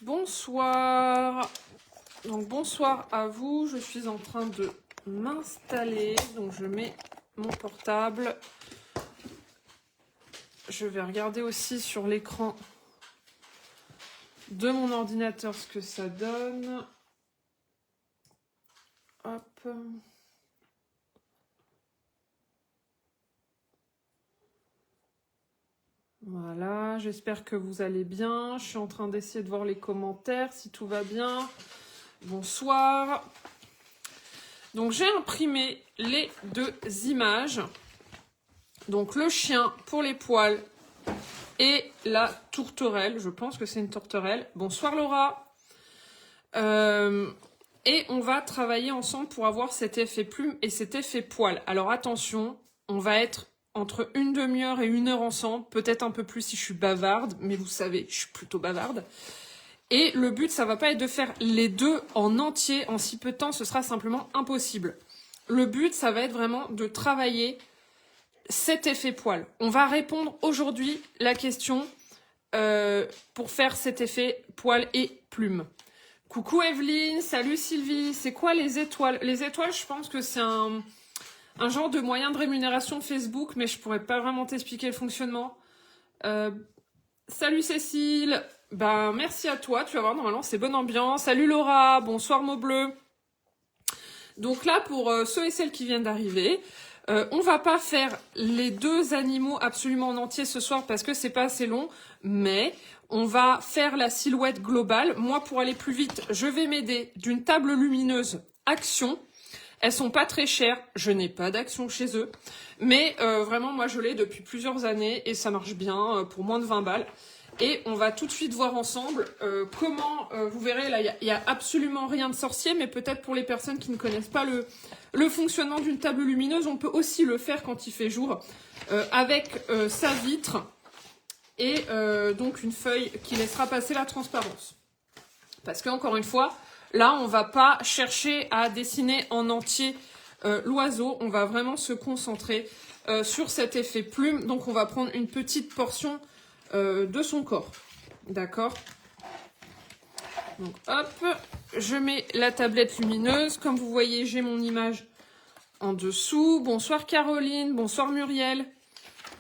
Bonsoir. Donc bonsoir à vous. Je suis en train de m'installer. Donc je mets mon portable. Je vais regarder aussi sur l'écran de mon ordinateur ce que ça donne. Hop. Voilà, j'espère que vous allez bien. Je suis en train d'essayer de voir les commentaires, si tout va bien. Bonsoir. Donc j'ai imprimé les deux images. Donc le chien pour les poils et la tourterelle. Je pense que c'est une tourterelle. Bonsoir Laura. Et on va travailler ensemble pour avoir cet effet plume et cet effet poil. Alors attention, on va être entre une demi-heure et 1 heure ensemble, peut-être un peu plus si je suis bavarde, mais vous savez, je suis plutôt bavarde. Et le but, ça va pas être de faire les deux en entier en si peu de temps, ce sera simplement impossible. Le but, ça va être vraiment de travailler cet effet poil. On va répondre aujourd'hui la question pour faire cet effet poil et plume. Coucou Evelyne, salut Sylvie, c'est quoi les étoiles? Les étoiles, je pense que c'est un genre de moyen de rémunération de Facebook, mais je pourrais pas vraiment t'expliquer le fonctionnement. Salut Cécile, ben merci à toi, tu vas voir, normalement c'est bonne ambiance. Salut Laura, bonsoir mot bleu. Donc là, pour ceux et celles qui viennent d'arriver, on va pas faire les deux animaux absolument en entier ce soir parce que c'est pas assez long, mais on va faire la silhouette globale. Moi, pour aller plus vite, je vais m'aider d'une table lumineuse Action. Elles sont pas très chères, je n'ai pas d'Action chez eux, mais vraiment, moi, je l'ai depuis plusieurs années et ça marche bien pour moins de 20 balles. Et on va tout de suite voir ensemble comment, vous verrez, là, il y a absolument rien de sorcier, mais peut-être pour les personnes qui ne connaissent pas le fonctionnement d'une table lumineuse, on peut aussi le faire quand il fait jour, avec sa vitre et donc une feuille qui laissera passer la transparence. Parce qu'encore une fois, là, on va pas chercher à dessiner en entier l'oiseau, on va vraiment se concentrer sur cet effet plume. Donc on va prendre une petite portion de son corps. D'accord? Donc hop, je mets la tablette lumineuse. Comme vous voyez, j'ai mon image en dessous. Bonsoir Caroline, bonsoir Muriel.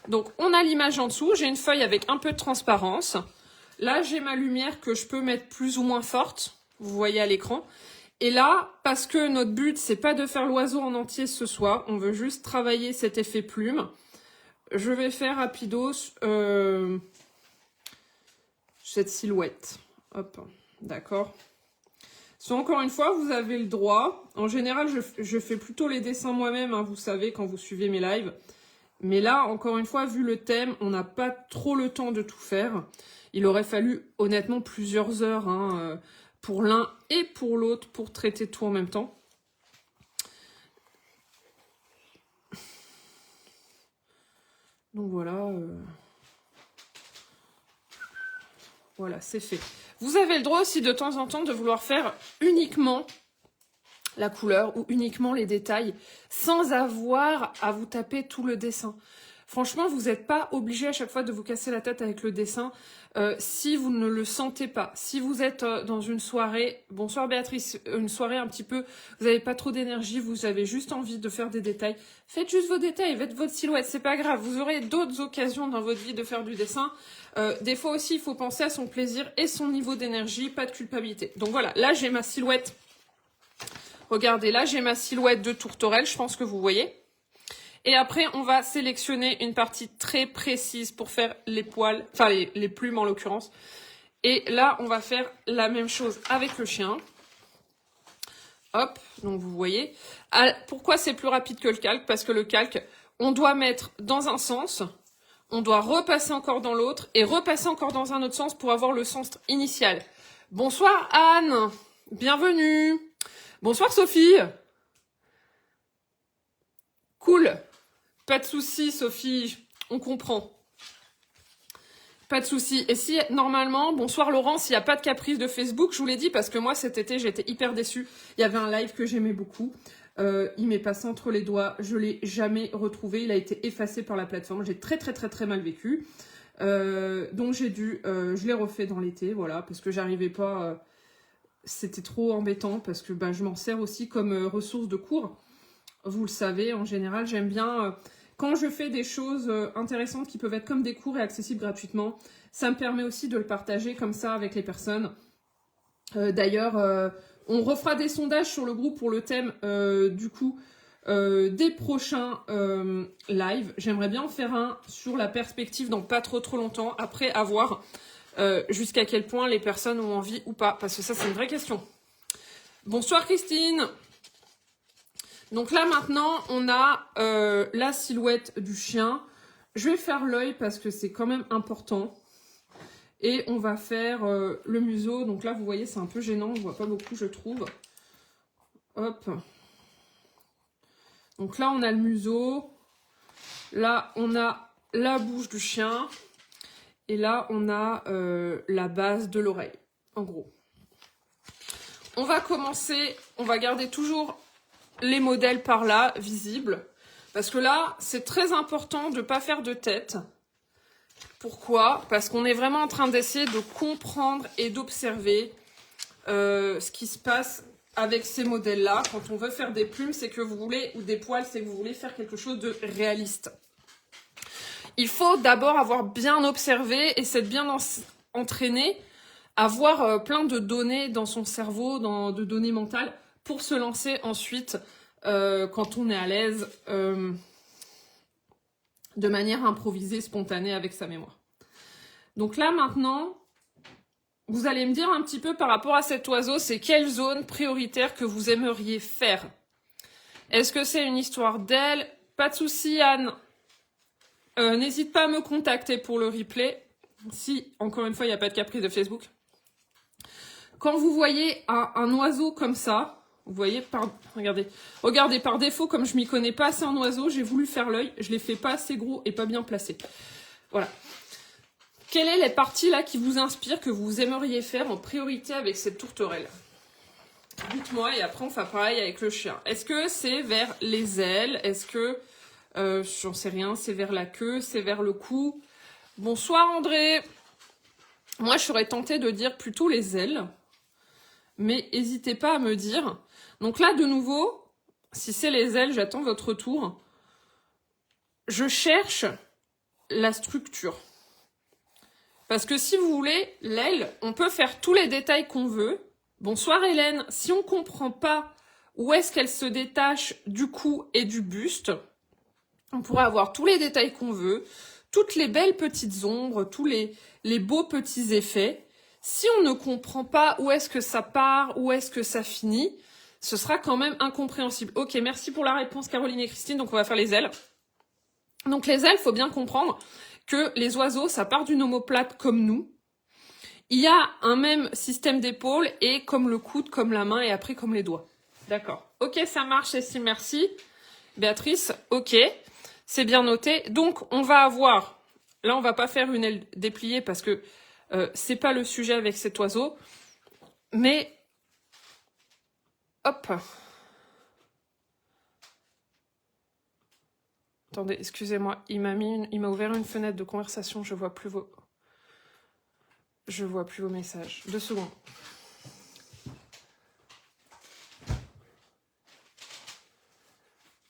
Donc on a l'image en dessous, j'ai une feuille avec un peu de transparence. Là, j'ai ma lumière que je peux mettre plus ou moins forte, vous voyez à l'écran. Et là, parce que notre but, c'est pas de faire l'oiseau en entier ce soir, on veut juste travailler cet effet plume. Je vais faire rapidos cette silhouette. Hop, d'accord. So, encore une fois, vous avez le droit. En général, je fais plutôt les dessins moi-même, hein, vous savez, quand vous suivez mes lives. Mais là, encore une fois, vu le thème, on n'a pas trop le temps de tout faire. Il aurait fallu, honnêtement, plusieurs heures hein, pour l'un et pour l'autre pour traiter tout en même temps. Donc voilà. Voilà, c'est fait. Vous avez le droit aussi de temps en temps de vouloir faire uniquement la couleur ou uniquement les détails sans avoir à vous taper tout le dessin. Franchement, vous n'êtes pas obligé à chaque fois de vous casser la tête avec le dessin si vous ne le sentez pas. Si vous êtes dans une soirée, bonsoir Béatrice, une soirée un petit peu, vous n'avez pas trop d'énergie, vous avez juste envie de faire des détails, faites juste vos détails, faites votre silhouette, c'est pas grave. Vous aurez d'autres occasions dans votre vie de faire du dessin. Des fois aussi, il faut penser à son plaisir et son niveau d'énergie, pas de culpabilité. Donc voilà, là j'ai ma silhouette. Regardez, là, j'ai ma silhouette de tourterelle, je pense que vous voyez. Et après, on va sélectionner une partie très précise pour faire les poils, enfin les plumes en l'occurrence. Et là, on va faire la même chose avec le chien. Hop, donc vous voyez. Pourquoi c'est plus rapide que le calque? Parce que le calque, on doit mettre dans un sens, on doit repasser encore dans l'autre et repasser encore dans un autre sens pour avoir le sens initial. Bonsoir Anne, bienvenue. Bonsoir Sophie. Cool. Pas de souci Sophie, on comprend. Pas de souci. Et si normalement, bonsoir Laurent, s'il n'y a pas de caprice de Facebook, je vous l'ai dit parce que moi cet été j'étais hyper déçue. Il y avait un live que j'aimais beaucoup. Il m'est passé entre les doigts. Je l'ai jamais retrouvé. Il a été effacé par la plateforme. J'ai très mal vécu. Donc je l'ai refait dans l'été, voilà, parce que j'arrivais pas, c'était trop embêtant, parce que je m'en sers aussi comme ressource de cours. Vous le savez, en général, j'aime bien, quand je fais des choses intéressantes qui peuvent être comme des cours et accessibles gratuitement, ça me permet aussi de le partager comme ça avec les personnes. D'ailleurs, on refera des sondages sur le groupe pour le thème, du coup, des prochains lives. J'aimerais bien en faire un sur la perspective dans pas trop longtemps, après avoir jusqu'à quel point les personnes ont envie ou pas, parce que ça c'est une vraie question. Bonsoir Christine. Donc là maintenant on a la silhouette du chien. Je vais faire l'œil parce que c'est quand même important. Et on va faire le museau. Donc là vous voyez c'est un peu gênant, on voit pas beaucoup je trouve. Hop. Donc là, on a le museau. Là, on a la bouche du chien. Et là, on a la base de l'oreille, en gros. On va commencer, on va garder toujours les modèles par là, visibles. Parce que là, c'est très important de ne pas faire de tête. Pourquoi? Parce qu'on est vraiment en train d'essayer de comprendre et d'observer ce qui se passe avec ces modèles-là. Quand on veut faire des plumes, c'est que vous voulez, ou des poils, c'est que vous voulez faire quelque chose de réaliste. Il faut d'abord avoir bien observé et s'être bien entraîné, avoir plein de données dans son cerveau, de données mentales, pour se lancer ensuite quand on est à l'aise, de manière improvisée, spontanée avec sa mémoire. Donc là maintenant, vous allez me dire un petit peu par rapport à cet oiseau, c'est quelle zone prioritaire que vous aimeriez faire? Est-ce que c'est une histoire d'aile? Pas de souci Anne. N'hésite pas à me contacter pour le replay. Si, encore une fois, il n'y a pas de caprice de Facebook. Quand vous voyez un oiseau comme ça, vous voyez, regardez, par défaut, comme je m'y connais pas assez en oiseau, j'ai voulu faire l'œil, je l'ai fait pas assez gros et pas bien placé. Voilà. Quelle est la partie là qui vous inspire, que vous aimeriez faire en priorité avec cette tourterelle? Dites-moi et après on fait pareil avec le chien. Est-ce que c'est vers les ailes? Est-ce que, j'en sais rien, c'est vers la queue, c'est vers le cou? Bonsoir André. Moi je serais tentée de dire plutôt les ailes. Mais n'hésitez pas à me dire. Donc là de nouveau, si c'est les ailes, j'attends votre retour. Je cherche la structure. Parce que si vous voulez, l'aile, on peut faire tous les détails qu'on veut. Bonsoir Hélène, si on ne comprend pas où est-ce qu'elle se détache du cou et du buste, on pourrait avoir tous les détails qu'on veut, toutes les belles petites ombres, tous les beaux petits effets. Si on ne comprend pas où est-ce que ça part, où est-ce que ça finit, ce sera quand même incompréhensible. Ok, merci pour la réponse Caroline et Christine, donc on va faire les ailes. Donc les ailes, il faut bien comprendre que les oiseaux, ça part d'une omoplate comme nous. Il y a un même système d'épaules et comme le coude, comme la main et après comme les doigts. D'accord. Ok, ça marche, Essie, merci. Béatrice, ok, c'est bien noté. Donc on va avoir, là on va pas faire une aile dépliée parce que c'est pas le sujet avec cet oiseau, mais hop. Attendez, excusez-moi, il m'a ouvert une fenêtre de conversation, je vois plus vos messages. 2 secondes.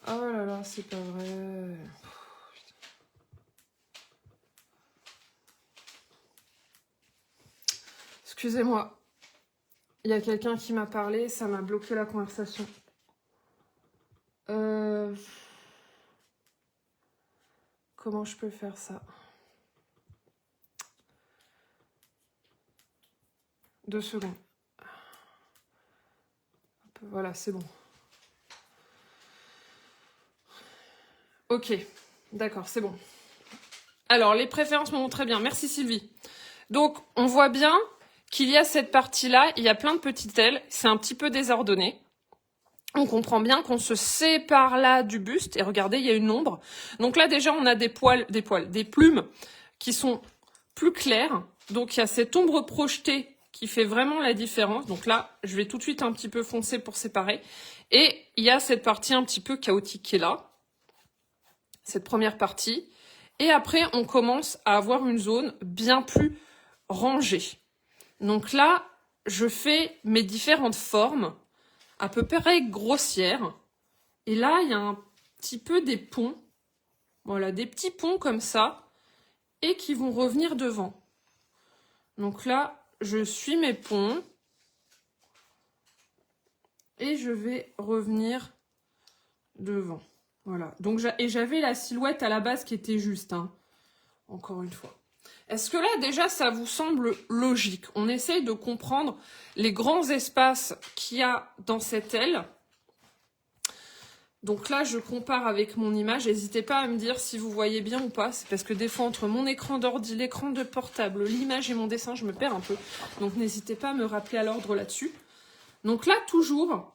Oh là là, c'est pas vrai. Excusez-moi. Il y a quelqu'un qui m'a parlé, ça m'a bloqué la conversation. Comment je peux faire ça? 2 secondes. Voilà, c'est bon. Ok, d'accord, c'est bon. Alors, les préférences me vont très bien. Merci Sylvie. Donc, on voit bien qu'il y a cette partie-là, il y a plein de petites ailes, c'est un petit peu désordonné. On comprend bien qu'on se sépare là du buste, et regardez, il y a une ombre. Donc là, déjà, on a des plumes qui sont plus claires. Donc, il y a cette ombre projetée qui fait vraiment la différence. Donc là, je vais tout de suite un petit peu foncer pour séparer. Et il y a cette partie un petit peu chaotique qui est là. Cette première partie. Et après, on commence à avoir une zone bien plus rangée. Donc là, je fais mes différentes formes, à peu près grossières. Et là, il y a un petit peu des ponts. Voilà, des petits ponts comme ça. Et qui vont revenir devant. Donc là, je suis mes ponts. Et je vais revenir devant. Voilà. Donc, et j'avais la silhouette à la base qui était juste, hein. Encore une fois. Est-ce que là, déjà, ça vous semble logique? On essaye de comprendre les grands espaces qu'il y a dans cette aile. Donc là, je compare avec mon image. N'hésitez pas à me dire si vous voyez bien ou pas. C'est parce que des fois, entre mon écran d'ordi, l'écran de portable, l'image et mon dessin, je me perds un peu. Donc n'hésitez pas à me rappeler à l'ordre là-dessus. Donc là, toujours,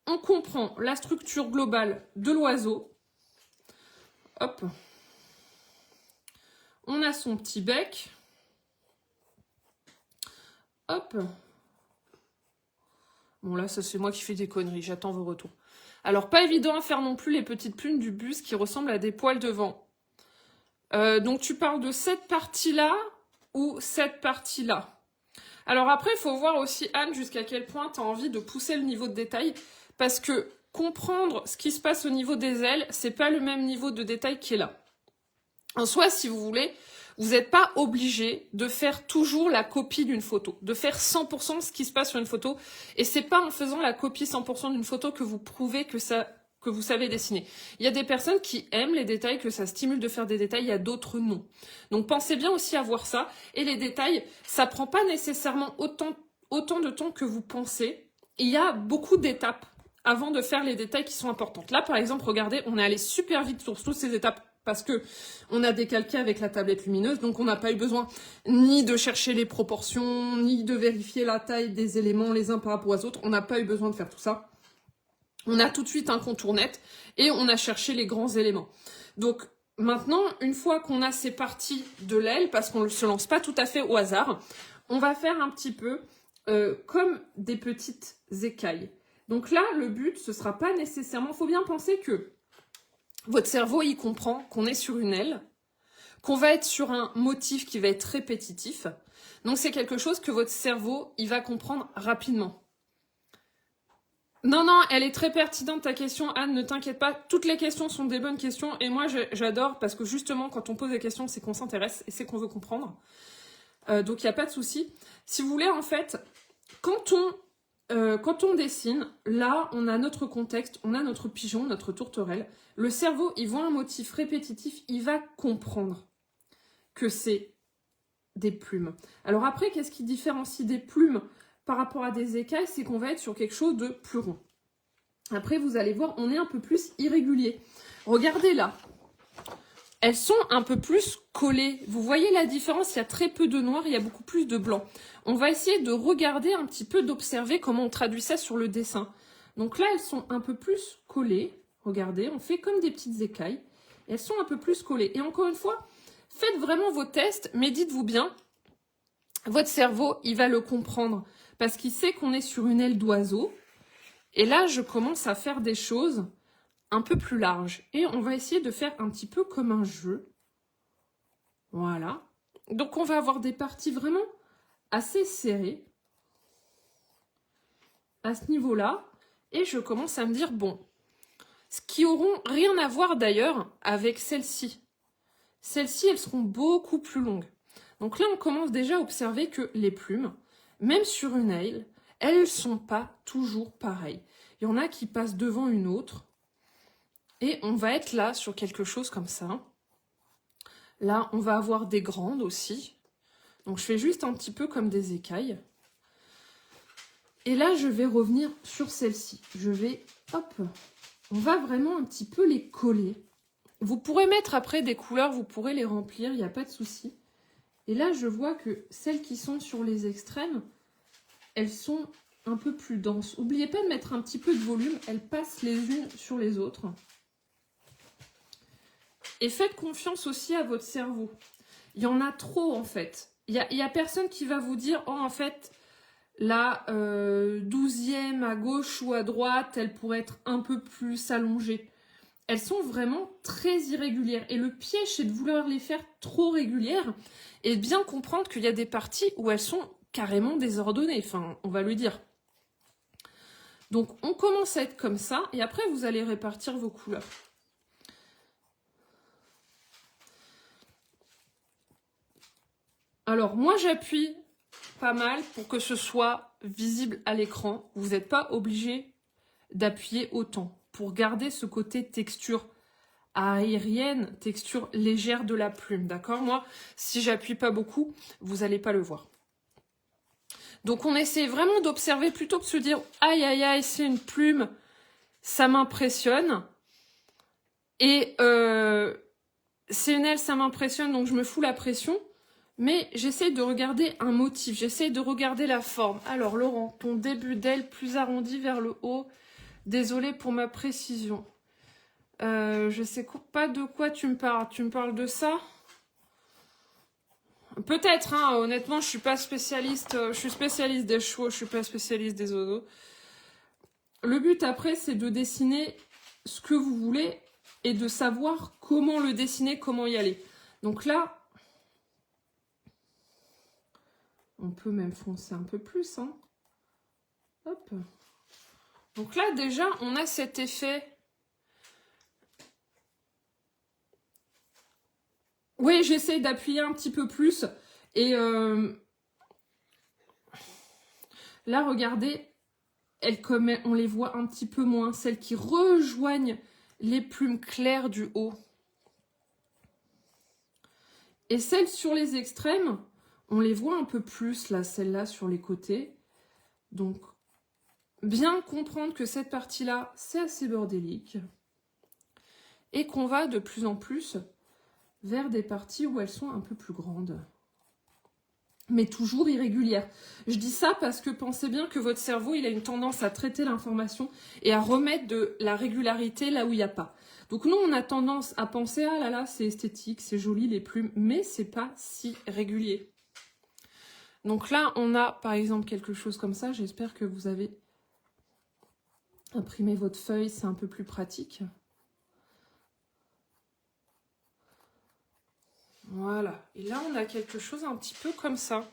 on comprend la structure globale de l'oiseau. Hop. On a son petit bec. Hop. Bon, là, ça c'est moi qui fais des conneries. J'attends vos retours. Alors, pas évident à faire non plus les petites plumes du buste qui ressemblent à des poils devant. Donc, tu parles de cette partie-là ou cette partie-là? Alors après, il faut voir aussi, Anne, jusqu'à quel point tu as envie de pousser le niveau de détail. Parce que comprendre ce qui se passe au niveau des ailes, c'est pas le même niveau de détail qui est là. En soi, si vous voulez, vous n'êtes pas obligé de faire toujours la copie d'une photo, de faire 100% ce qui se passe sur une photo. Et c'est pas en faisant la copie 100% d'une photo que vous prouvez que vous savez dessiner. Il y a des personnes qui aiment les détails, que ça stimule de faire des détails, il y a d'autres non. Donc pensez bien aussi à voir ça. Et les détails, ça prend pas nécessairement autant de temps que vous pensez. Il y a beaucoup d'étapes avant de faire les détails qui sont importantes. Là, par exemple, regardez, on est allé super vite sur toutes ces étapes parce que on a décalqué avec la tablette lumineuse, donc on n'a pas eu besoin ni de chercher les proportions, ni de vérifier la taille des éléments les uns par rapport aux autres. On n'a pas eu besoin de faire tout ça. On a tout de suite un contour net et on a cherché les grands éléments. Donc maintenant, une fois qu'on a ces parties de l'aile, parce qu'on ne se lance pas tout à fait au hasard, on va faire un petit peu comme des petites écailles. Donc là, le but, ce sera pas nécessairement... Il faut bien penser que votre cerveau, il comprend qu'on est sur une aile, qu'on va être sur un motif qui va être répétitif. Donc c'est quelque chose que votre cerveau, il va comprendre rapidement. Non, elle est très pertinente ta question, Anne, ne t'inquiète pas. Toutes les questions sont des bonnes questions et moi j'adore parce que justement quand on pose des questions, c'est qu'on s'intéresse et c'est qu'on veut comprendre. Donc il n'y a pas de souci. Si vous voulez, en fait, quand on dessine, là, on a notre contexte, on a notre pigeon, notre tourterelle. Le cerveau, il voit un motif répétitif, il va comprendre que c'est des plumes. Alors après, qu'est-ce qui différencie des plumes par rapport à des écailles? C'est qu'on va être sur quelque chose de plus rond. Après, vous allez voir, on est un peu plus irrégulier. Regardez là. Elles sont un peu plus collées. Vous voyez la différence? Il y a très peu de noir, il y a beaucoup plus de blanc. On va essayer de regarder un petit peu, d'observer comment on traduit ça sur le dessin. Donc là, elles sont un peu plus collées. Regardez, on fait comme des petites écailles. Elles sont un peu plus collées. Et encore une fois, faites vraiment vos tests, mais dites-vous bien, votre cerveau, il va le comprendre. Parce qu'il sait qu'on est sur une aile d'oiseau. Et là, je commence à faire des choses un peu plus large. Et on va essayer de faire un petit peu comme un jeu. Voilà. Donc on va avoir des parties vraiment assez serrées. À ce niveau-là. Et je commence à me dire, bon, ce qui auront rien à voir d'ailleurs avec celles-ci. Celles-ci, elles seront beaucoup plus longues. Donc là, on commence déjà à observer que les plumes, même sur une aile, elles ne sont pas toujours pareilles. Il y en a qui passent devant une autre. Et on va être là sur quelque chose comme ça. Là, on va avoir des grandes aussi. Donc, je fais juste un petit peu comme des écailles. Et là, je vais revenir sur celle-ci. Je vais, hop, on va vraiment un petit peu les coller. Vous pourrez mettre après des couleurs, vous pourrez les remplir, il n'y a pas de souci. Et là, je vois que celles qui sont sur les extrêmes, elles sont un peu plus denses. N'oubliez pas de mettre un petit peu de volume, elles passent les unes sur les autres. Et faites confiance aussi à votre cerveau. Il y en a trop, en fait. Il y a personne qui va vous dire, oh, en fait, la 12e à gauche ou à droite, elle pourrait être un peu plus allongée. elles sont vraiment très irrégulières. Et le piège, c'est de vouloir les faire trop régulières et de bien comprendre qu'il y a des parties où elles sont carrément désordonnées. Enfin, on va le dire. Donc, on commence à être comme ça. Et après, vous allez répartir vos couleurs. Alors, moi, j'appuie pas mal pour que ce soit visible à l'écran. Vous n'êtes pas obligé d'appuyer autant pour garder ce côté texture aérienne, texture légère de la plume, d'accord? Moi, si j'appuie pas beaucoup, vous n'allez pas le voir. Donc, on essaie vraiment d'observer plutôt que de se dire « Aïe, aïe, aïe, c'est une plume, ça m'impressionne. » Et c'est une aile, ça m'impressionne, donc je me fous la pression. Mais j'essaie de regarder un motif, j'essaie de regarder la forme. Alors, Laurent, ton début d'aile plus arrondi vers le haut. Désolée pour ma précision. Je sais pas de quoi tu me parles. Tu me parles de ça? Peut-être, hein, honnêtement, je suis pas spécialiste. Je suis spécialiste des chevaux, je suis pas spécialiste des oiseaux. Le but après, c'est de dessiner ce que vous voulez et de savoir comment le dessiner, comment y aller. Donc là, on peut même foncer un peu plus, hein. Hop. Donc là, déjà, on a cet effet. Oui, j'essaie d'appuyer un petit peu plus. Et là, regardez, on les voit un petit peu moins. Celles qui rejoignent les plumes claires du haut. Et celles sur les extrêmes, on les voit un peu plus, là, celles-là sur les côtés. Donc, bien comprendre que cette partie-là, c'est assez bordélique. Et qu'on va de plus en plus vers des parties où elles sont un peu plus grandes. Mais toujours irrégulières. Je dis ça parce que pensez bien que votre cerveau, il a une tendance à traiter l'information et à remettre de la régularité là où il n'y a pas. Donc nous, on a tendance à penser, ah là là, c'est esthétique, c'est joli les plumes, mais c'est pas si régulier. Donc là, on a par exemple quelque chose comme ça. J'espère que vous avez imprimé votre feuille, c'est un peu plus pratique. Voilà. Et là, on a quelque chose un petit peu comme ça.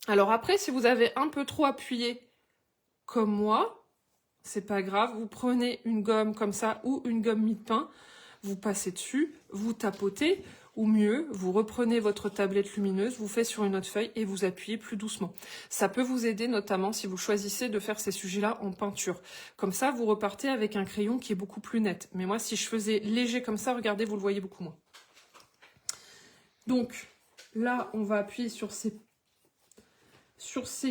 Alors après, si vous avez un peu trop appuyé comme moi, c'est pas grave. Vous prenez une gomme comme ça ou une gomme mie-de-pain, vous passez dessus, vous tapotez, ou mieux, vous reprenez votre tablette lumineuse, vous faites sur une autre feuille et vous appuyez plus doucement. Ça peut vous aider notamment si vous choisissez de faire ces sujets-là en peinture. Comme ça, vous repartez avec un crayon qui est beaucoup plus net. Mais moi, si je faisais léger comme ça, regardez, vous le voyez beaucoup moins. Donc, là, on va appuyer sur ces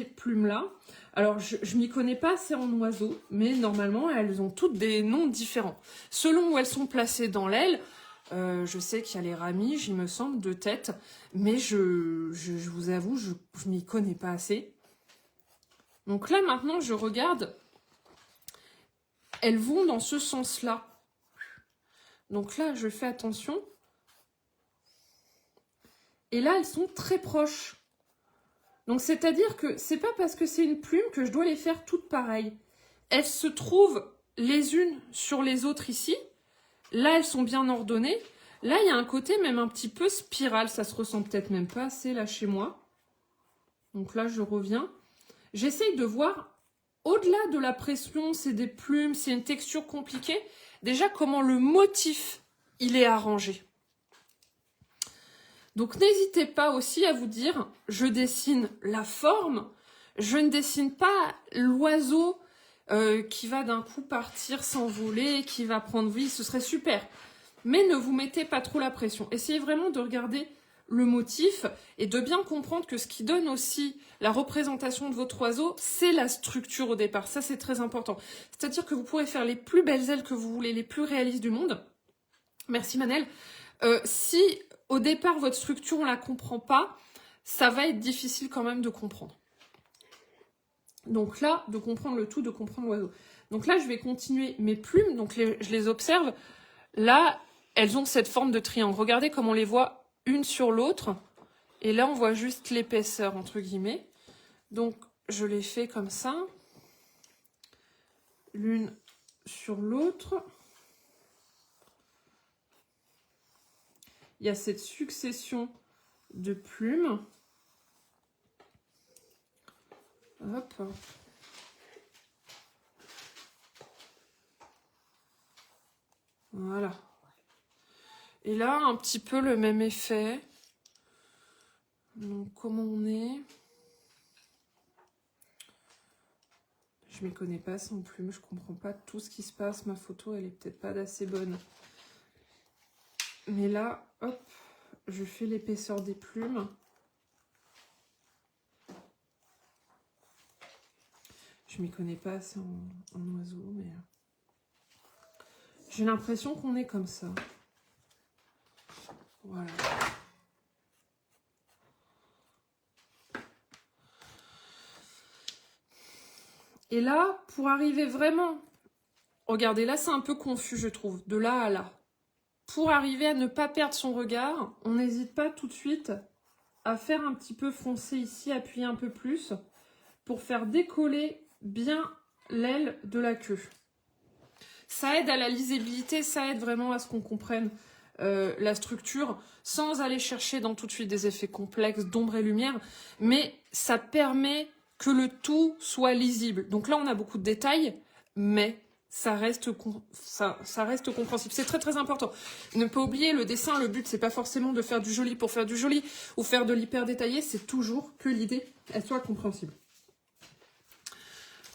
plumes-là. Alors, je m'y connais pas assez en oiseaux, mais normalement, elles ont toutes des noms différents. Selon où elles sont placées dans l'aile, je sais qu'il y a les ramiges, il me semble, de tête, mais je vous avoue, je m'y connais pas assez. Donc là, maintenant, je regarde. Elles vont dans ce sens-là. Donc là, je fais attention. Et là, elles sont très proches. Donc, c'est-à-dire que c'est pas parce que c'est une plume que je dois les faire toutes pareilles. Elles se trouvent les unes sur les autres ici. Là, elles sont bien ordonnées. Là, il y a un côté même un petit peu spirale. Ça se ressent peut-être même pas assez là chez moi. Donc là, je reviens. J'essaye de voir, au-delà de la pression, c'est des plumes, c'est une texture compliquée. Déjà, comment le motif, il est arrangé. Donc, n'hésitez pas aussi à vous dire, je dessine la forme, je ne dessine pas l'oiseau qui va d'un coup partir, s'envoler, qui va prendre vie, ce serait super. Mais ne vous mettez pas trop la pression. Essayez vraiment de regarder le motif et de bien comprendre que ce qui donne aussi la représentation de votre oiseau, c'est la structure au départ. Ça, c'est très important. C'est-à-dire que vous pourrez faire les plus belles ailes que vous voulez, les plus réalistes du monde. Merci Manel. Si au départ, votre structure, on ne la comprend pas, ça va être difficile quand même de comprendre. Donc là, de comprendre le tout, de comprendre l'oiseau. Donc là, je vais continuer mes plumes. Donc je les observe. Là, elles ont cette forme de triangle. Regardez comme on les voit une sur l'autre. Et là, on voit juste l'épaisseur, entre guillemets. Donc, je les fais comme ça. L'une sur l'autre, il y a cette succession de plumes. Hop. Voilà. Et là, un petit peu le même effet. Donc, comment on est? Je m'y connais pas sans plume, je comprends pas tout ce qui se passe. Ma photo, elle est peut-être pas d'assez bonne. Mais là, hop, je fais l'épaisseur des plumes. Je m'y connais pas assez en oiseau, mais j'ai l'impression qu'on est comme ça. Voilà. Et là, pour arriver vraiment... Regardez, là, c'est un peu confus, je trouve, de là à là. Pour arriver à ne pas perdre son regard, on n'hésite pas tout de suite à faire un petit peu foncer ici, appuyer un peu plus, pour faire décoller bien l'aile de la queue. Ça aide à la lisibilité, ça aide vraiment à ce qu'on comprenne la structure, sans aller chercher dans tout de suite des effets complexes d'ombre et lumière, mais ça permet que le tout soit lisible. Donc là, on a beaucoup de détails, mais ça reste compréhensible. C'est très très important. Ne pas oublier, le dessin, le but, c'est pas forcément de faire du joli pour faire du joli, ou faire de l'hyper détaillé, c'est toujours que l'idée, elle soit compréhensible.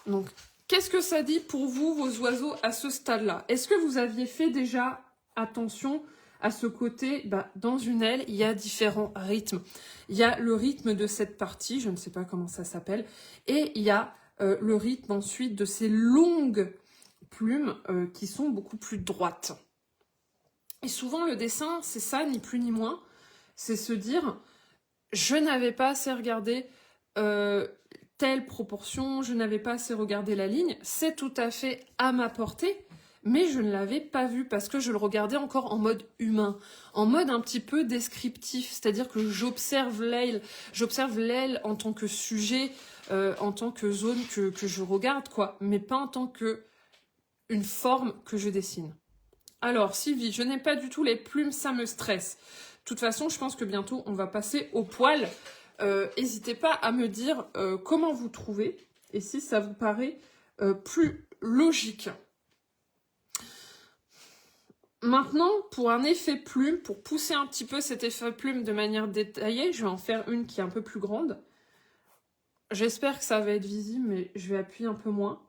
Donc, qu'est-ce que ça dit pour vous, vos oiseaux, à ce stade-là? Est-ce que vous aviez fait déjà attention à ce côté, dans une aile, il y a différents rythmes. Il y a le rythme de cette partie, je ne sais pas comment ça s'appelle, et il y a le rythme ensuite de ces longues plumes qui sont beaucoup plus droites. Et souvent, le dessin, c'est ça, ni plus ni moins, c'est se dire, je n'avais pas assez regardé telle proportion, je n'avais pas assez regardé la ligne, c'est tout à fait à ma portée, mais je ne l'avais pas vu parce que je le regardais encore en mode humain, en mode un petit peu descriptif, c'est-à-dire que j'observe l'aile en tant que sujet, en tant que zone que je regarde, quoi, mais pas en tant que une forme que je dessine. Alors, Sylvie, je n'ai pas du tout les plumes, ça me stresse. De toute façon, je pense que bientôt, on va passer au poil. N'hésitez pas à me dire comment vous trouvez et si ça vous paraît plus logique. Maintenant, pour un effet plume, pour pousser un petit peu cet effet plume de manière détaillée, je vais en faire une qui est un peu plus grande. J'espère que ça va être visible, mais je vais appuyer un peu moins.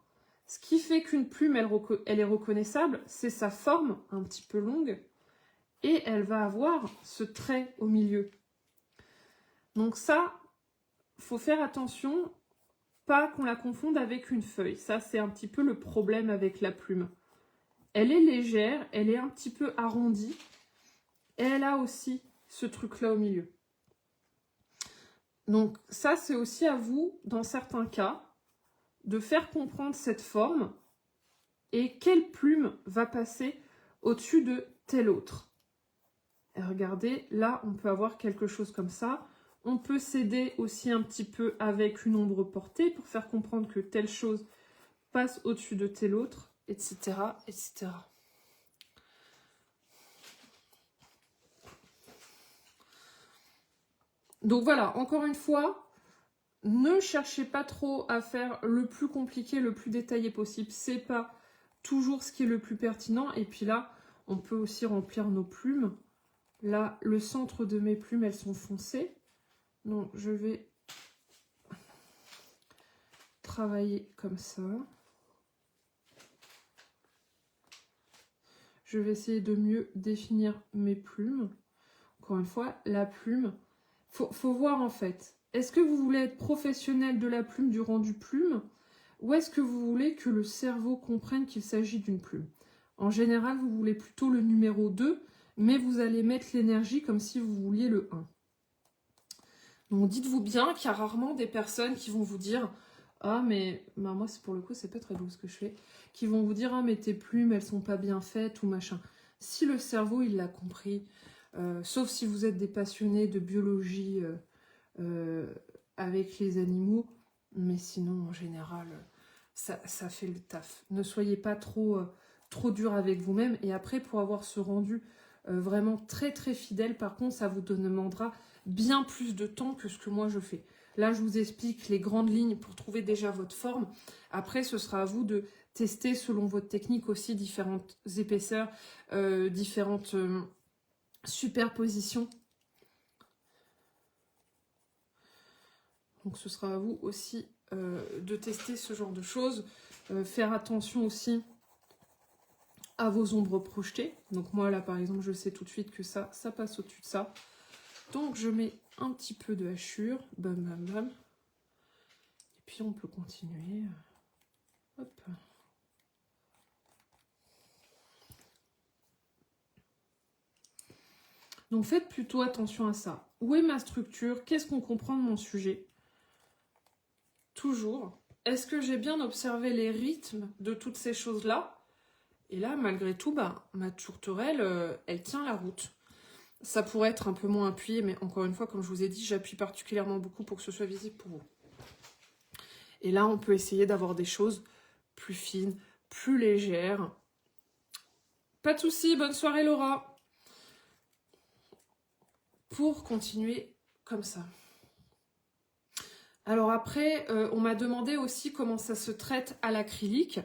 Ce qui fait qu'une plume, elle est reconnaissable, c'est sa forme un petit peu longue et elle va avoir ce trait au milieu. Donc ça, faut faire attention, pas qu'on la confonde avec une feuille. Ça, c'est un petit peu le problème avec la plume. Elle est légère, elle est un petit peu arrondie et elle a aussi ce truc-là au milieu. Donc ça, c'est aussi à vous, dans certains cas, de faire comprendre cette forme et quelle plume va passer au-dessus de telle autre. Et regardez, là, on peut avoir quelque chose comme ça. On peut s'aider aussi un petit peu avec une ombre portée pour faire comprendre que telle chose passe au-dessus de telle autre, etc., etc. Donc voilà, encore une fois, ne cherchez pas trop à faire le plus compliqué, le plus détaillé possible. C'est pas toujours ce qui est le plus pertinent. Et puis là, on peut aussi remplir nos plumes. Là, le centre de mes plumes, elles sont foncées. Donc, je vais travailler comme ça. Je vais essayer de mieux définir mes plumes. Encore une fois, la plume, faut voir en fait. Est-ce que vous voulez être professionnel de la plume, du rendu plume, ou est-ce que vous voulez que le cerveau comprenne qu'il s'agit d'une plume? En général, vous voulez plutôt le numéro 2, mais vous allez mettre l'énergie comme si vous vouliez le 1. Donc dites-vous bien qu'il y a rarement des personnes qui vont vous dire « Ah mais moi pour le coup c'est pas très beau ce que je fais », qui vont vous dire « Ah mais tes plumes elles sont pas bien faites » ou machin. Si le cerveau il l'a compris, sauf si vous êtes des passionnés de biologie avec les animaux, mais sinon en général ça fait le taf. Ne soyez pas trop dur avec vous-même. Et après, pour avoir ce rendu vraiment très très fidèle, par contre, ça vous demandera bien plus de temps que ce que moi je fais. Là, je vous explique les grandes lignes pour trouver déjà votre forme. Après, ce sera à vous de tester selon votre technique aussi différentes épaisseurs, différentes superpositions. Donc, ce sera à vous aussi de tester ce genre de choses. Faire attention aussi à vos ombres projetées. Donc moi, là, par exemple, je sais tout de suite que ça passe au-dessus de ça. Donc, je mets un petit peu de hachure. Bam, bam, bam. Et puis, on peut continuer. Hop. Donc, faites plutôt attention à ça. Où est ma structure? Qu'est-ce qu'on comprend de mon sujet? Toujours. Est-ce que j'ai bien observé les rythmes de toutes ces choses-là? Et là, malgré tout, ma tourterelle, elle tient la route. Ça pourrait être un peu moins appuyé, mais encore une fois, comme je vous ai dit, j'appuie particulièrement beaucoup pour que ce soit visible pour vous. Et là, on peut essayer d'avoir des choses plus fines, plus légères. Pas de souci, bonne soirée Laura. Pour continuer comme ça. Alors après, on m'a demandé aussi comment ça se traite à l'acrylique.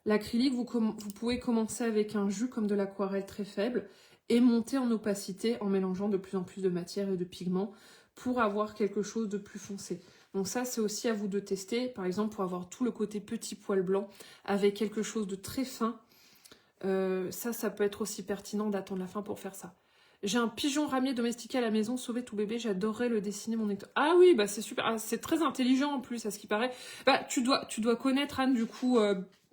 L'acrylique, vous pouvez commencer avec un jus comme de l'aquarelle très faible et monter en opacité en mélangeant de plus en plus de matière et de pigments pour avoir quelque chose de plus foncé. Donc ça, c'est aussi à vous de tester. Par exemple, pour avoir tout le côté petit poil blanc avec quelque chose de très fin. Ça peut être aussi pertinent d'attendre la fin pour faire ça. J'ai un pigeon ramier domestiqué à la maison, sauvé tout bébé, j'adorerais le dessiner mon nectar. Ah oui, c'est super, c'est très intelligent en plus, à ce qui paraît. Tu dois connaître, Anne, du coup,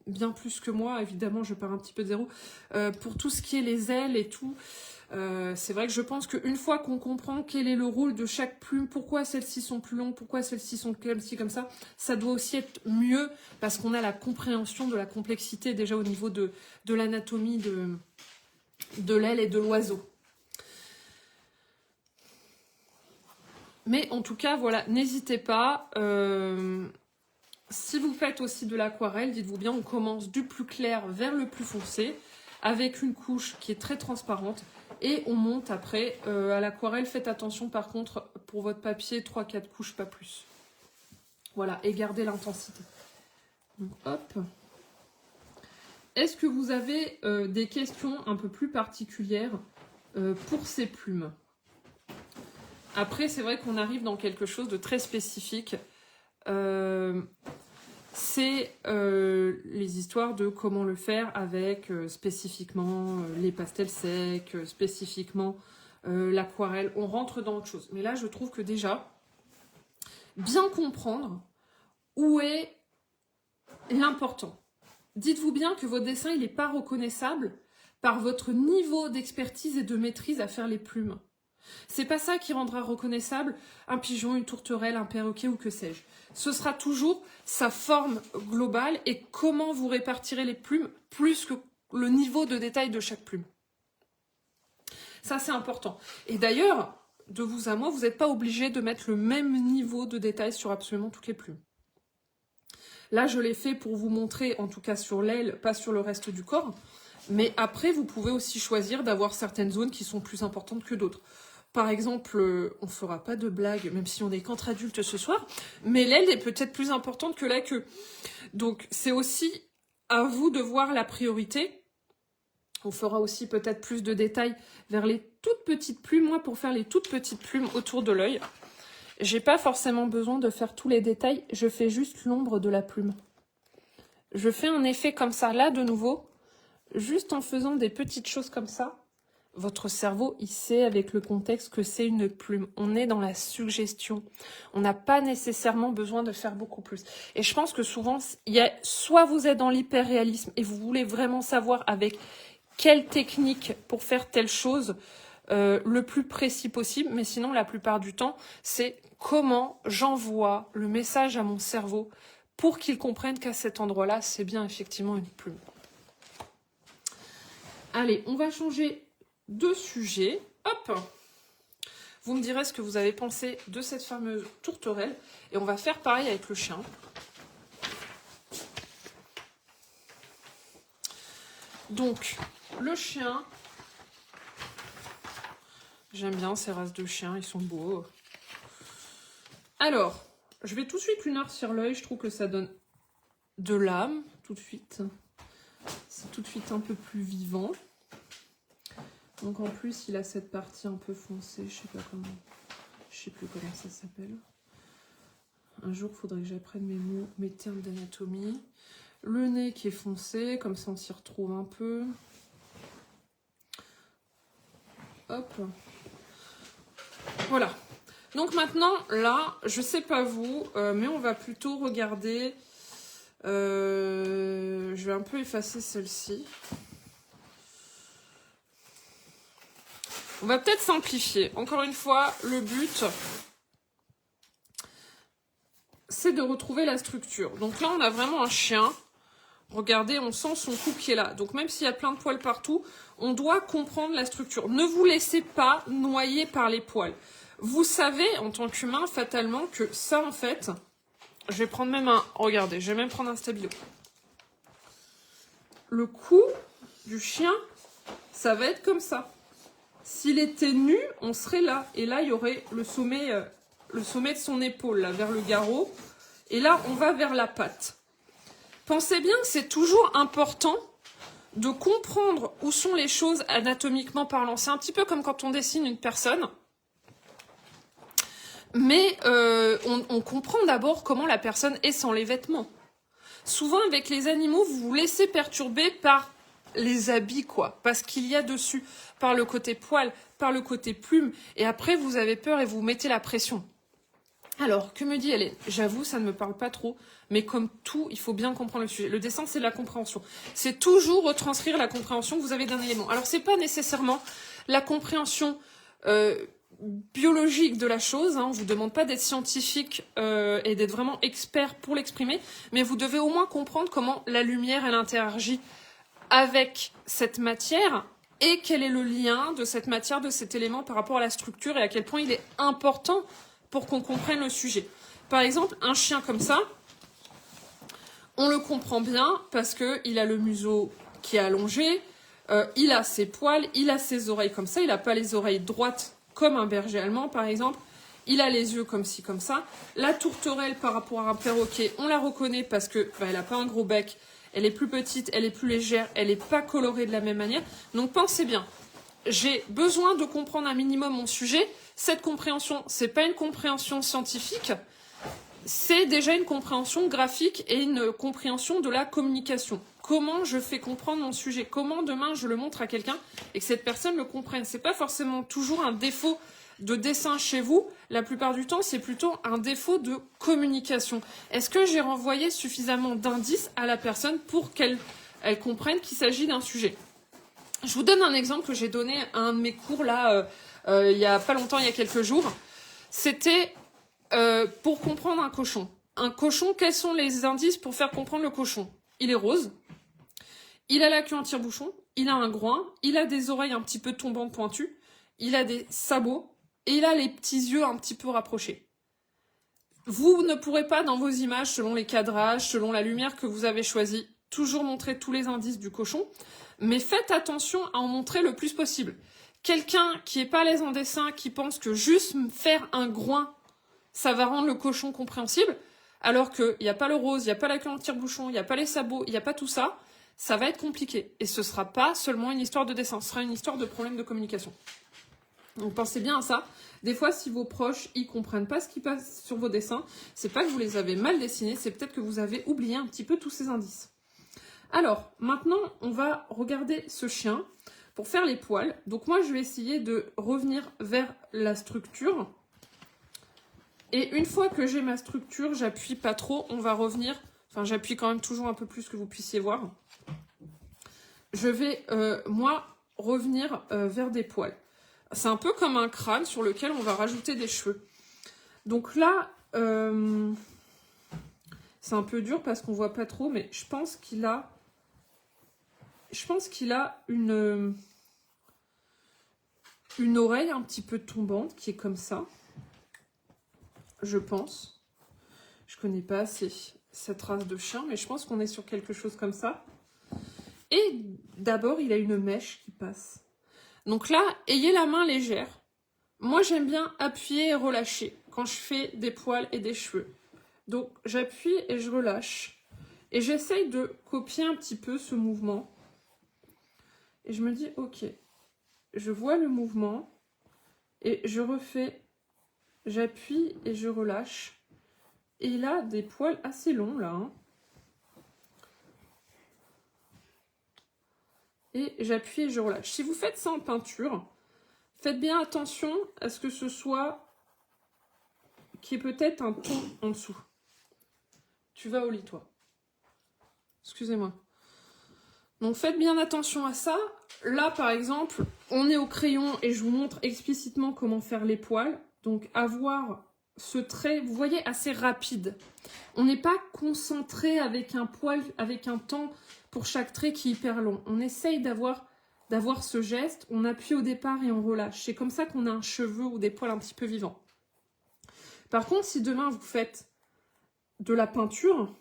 bien plus que moi, évidemment, je pars un petit peu de zéro. Pour tout ce qui est les ailes et tout, c'est vrai que je pense qu'une fois qu'on comprend quel est le rôle de chaque plume, pourquoi celles-ci sont plus longues, pourquoi celles-ci sont comme ci, comme ça doit aussi être mieux, parce qu'on a la compréhension de la complexité déjà au niveau de l'anatomie de l'aile et de l'oiseau. Mais en tout cas, voilà, n'hésitez pas. Si vous faites aussi de l'aquarelle, dites-vous bien, on commence du plus clair vers le plus foncé, avec une couche qui est très transparente, et on monte après. À l'aquarelle, faites attention par contre, pour votre papier, 3-4 couches, pas plus. Voilà, et gardez l'intensité. Donc, hop. Est-ce que vous avez des questions un peu plus particulières pour ces plumes ? Après, c'est vrai qu'on arrive dans quelque chose de très spécifique. C'est les histoires de comment le faire avec spécifiquement les pastels secs, spécifiquement l'aquarelle. On rentre dans autre chose. Mais là, je trouve que déjà, bien comprendre où est l'important. Dites-vous bien que votre dessin, il n'est pas reconnaissable par votre niveau d'expertise et de maîtrise à faire les plumes. C'est pas ça qui rendra reconnaissable un pigeon, une tourterelle, un perroquet ou que sais-je. Ce sera toujours sa forme globale et comment vous répartirez les plumes plus que le niveau de détail de chaque plume. Ça, c'est important. Et d'ailleurs, de vous à moi, vous n'êtes pas obligé de mettre le même niveau de détail sur absolument toutes les plumes. Là, je l'ai fait pour vous montrer, en tout cas sur l'aile, pas sur le reste du corps. Mais après, vous pouvez aussi choisir d'avoir certaines zones qui sont plus importantes que d'autres. Par exemple, on ne fera pas de blague, même si on est qu'entre adultes ce soir, mais l'aile est peut-être plus importante que la queue. Donc, c'est aussi à vous de voir la priorité. On fera aussi peut-être plus de détails vers les toutes petites plumes. Moi, pour faire les toutes petites plumes autour de l'œil, j'ai pas forcément besoin de faire tous les détails, je fais juste l'ombre de la plume. Je fais un effet comme ça, là, de nouveau, juste en faisant des petites choses comme ça. Votre cerveau, il sait avec le contexte que c'est une plume. On est dans la suggestion. On n'a pas nécessairement besoin de faire beaucoup plus. Et je pense que souvent, soit vous êtes dans l'hyper-réalisme et vous voulez vraiment savoir avec quelle technique pour faire telle chose, le plus précis possible. Mais sinon, la plupart du temps, c'est comment j'envoie le message à mon cerveau pour qu'il comprenne qu'à cet endroit-là, c'est bien effectivement une plume. Allez, on va changer de sujet. Hop. Vous me direz ce que vous avez pensé de cette fameuse tourterelle. Et on va faire pareil avec le chien. Donc, le chien. J'aime bien ces races de chiens, ils sont beaux. Alors, je vais tout de suite lunarcir l'œil. Je trouve que ça donne de l'âme, tout de suite. C'est tout de suite un peu plus vivant. Donc en plus, il a cette partie un peu foncée. Je sais plus comment ça s'appelle. Un jour, il faudrait que j'apprenne mes termes d'anatomie. Le nez qui est foncé, comme ça on s'y retrouve un peu. Hop. Voilà. Donc maintenant, là, je sais pas vous, mais on va plutôt regarder... je vais un peu effacer celle-ci. On va peut-être simplifier. Encore une fois, le but, c'est de retrouver la structure. Donc là, on a vraiment un chien. Regardez, on sent son cou qui est là. Donc même s'il y a plein de poils partout, on doit comprendre la structure. Ne vous laissez pas noyer par les poils. Vous savez, en tant qu'humain, fatalement, que ça, en fait... Je vais prendre même un... Regardez, je vais même prendre un stabilo. Le cou du chien, ça va être comme ça. S'il était nu, on serait là. Et là, il y aurait le sommet de son épaule, là, vers le garrot. Et là, on va vers la patte. Pensez bien que c'est toujours important de comprendre où sont les choses anatomiquement parlant. C'est un petit peu comme quand on dessine une personne. Mais on comprend d'abord comment la personne est sans les vêtements. Souvent, avec les animaux, vous vous laissez perturber par les habits, quoi. Parce qu'il y a dessus, par le côté poil, par le côté plume. Et après, vous avez peur et vous mettez la pression. Alors, que me dit Hélène? J'avoue, ça ne me parle pas trop. Mais comme tout, il faut bien comprendre le sujet. Le dessin, c'est la compréhension. C'est toujours retranscrire la compréhension que vous avez d'un élément. Alors, c'est pas nécessairement la compréhension biologique de la chose. On ne vous demande pas d'être scientifique et d'être vraiment expert pour l'exprimer. Mais vous devez au moins comprendre comment la lumière, elle interagit avec cette matière et quel est le lien de cette matière, de cet élément par rapport à la structure et à quel point il est important pour qu'on comprenne le sujet. Par exemple, un chien comme ça, on le comprend bien parce qu'il a le museau qui est allongé, il a ses poils, il a ses oreilles comme ça, il n'a pas les oreilles droites comme un berger allemand par exemple, il a les yeux comme ci, comme ça. La tourterelle par rapport à un perroquet, on la reconnaît parce que elle n'a pas un gros bec, elle est plus petite, elle est plus légère, elle n'est pas colorée de la même manière. Donc pensez bien, j'ai besoin de comprendre un minimum mon sujet. Cette compréhension, c'est pas une compréhension scientifique, c'est déjà une compréhension graphique et une compréhension de la communication. Comment je fais comprendre mon sujet? Comment demain je le montre à quelqu'un et que cette personne le comprenne? C'est pas forcément toujours un défaut de dessin chez vous. La plupart du temps, c'est plutôt un défaut de communication. Est-ce que j'ai renvoyé suffisamment d'indices à la personne pour qu'elle comprenne qu'il s'agit d'un sujet? Je vous donne un exemple que j'ai donné à un de mes cours là, il y a pas longtemps, il y a quelques jours. C'était pour comprendre un cochon. Un cochon, quels sont les indices pour faire comprendre le cochon? Il est rose, il a la queue en tire-bouchon, il a un groin, il a des oreilles un petit peu tombantes pointues, il a des sabots et il a les petits yeux un petit peu rapprochés. Vous ne pourrez pas, dans vos images, selon les cadrages, selon la lumière que vous avez choisie, toujours montrer tous les indices du cochon, mais faites attention à en montrer le plus possible. Quelqu'un qui n'est pas à l'aise en dessin, qui pense que juste faire un groin, ça va rendre le cochon compréhensible, alors qu'il n'y a pas le rose, il n'y a pas la queue en tire-bouchon, il n'y a pas les sabots, il n'y a pas tout ça, ça va être compliqué. Et ce ne sera pas seulement une histoire de dessin, ce sera une histoire de problème de communication. Donc pensez bien à ça. Des fois, si vos proches ne comprennent pas ce qui passe sur vos dessins, c'est pas que vous les avez mal dessinés, c'est peut-être que vous avez oublié un petit peu tous ces indices. Alors, maintenant, on va regarder ce chien pour faire les poils. Donc moi, je vais essayer de revenir vers la structure. Et une fois que j'ai ma structure, j'appuie pas trop, on va revenir, enfin j'appuie quand même toujours un peu plus que vous puissiez voir. Je vais, moi, revenir vers des poils. C'est un peu comme un crâne sur lequel on va rajouter des cheveux. Donc là, c'est un peu dur parce qu'on voit pas trop, mais je pense qu'il a une oreille un petit peu tombante qui est comme ça. Je pense. Je connais pas assez cette race de chien, mais je pense qu'on est sur quelque chose comme ça. Et d'abord, il a une mèche qui passe. Donc là, ayez la main légère. Moi, j'aime bien appuyer et relâcher quand je fais des poils et des cheveux. Donc, j'appuie et je relâche. Et j'essaye de copier un petit peu ce mouvement. Et je me dis, ok, je vois le mouvement et je refais, j'appuie et je relâche. Et il a des poils assez longs là. Hein. Et j'appuie et je relâche. Si vous faites ça en peinture, faites bien attention à ce que ce soit qui est peut-être un ton en dessous. Tu vas au lit, toi. Excusez-moi. Donc faites bien attention à ça. Là, par exemple, on est au crayon et je vous montre explicitement comment faire les poils. Donc avoir ce trait, vous voyez, assez rapide. On n'est pas concentré avec un poil, avec un temps pour chaque trait qui est hyper long. On essaye d'avoir ce geste, on appuie au départ et on relâche. C'est comme ça qu'on a un cheveu ou des poils un petit peu vivants. Par contre, si demain vous faites de la peinture,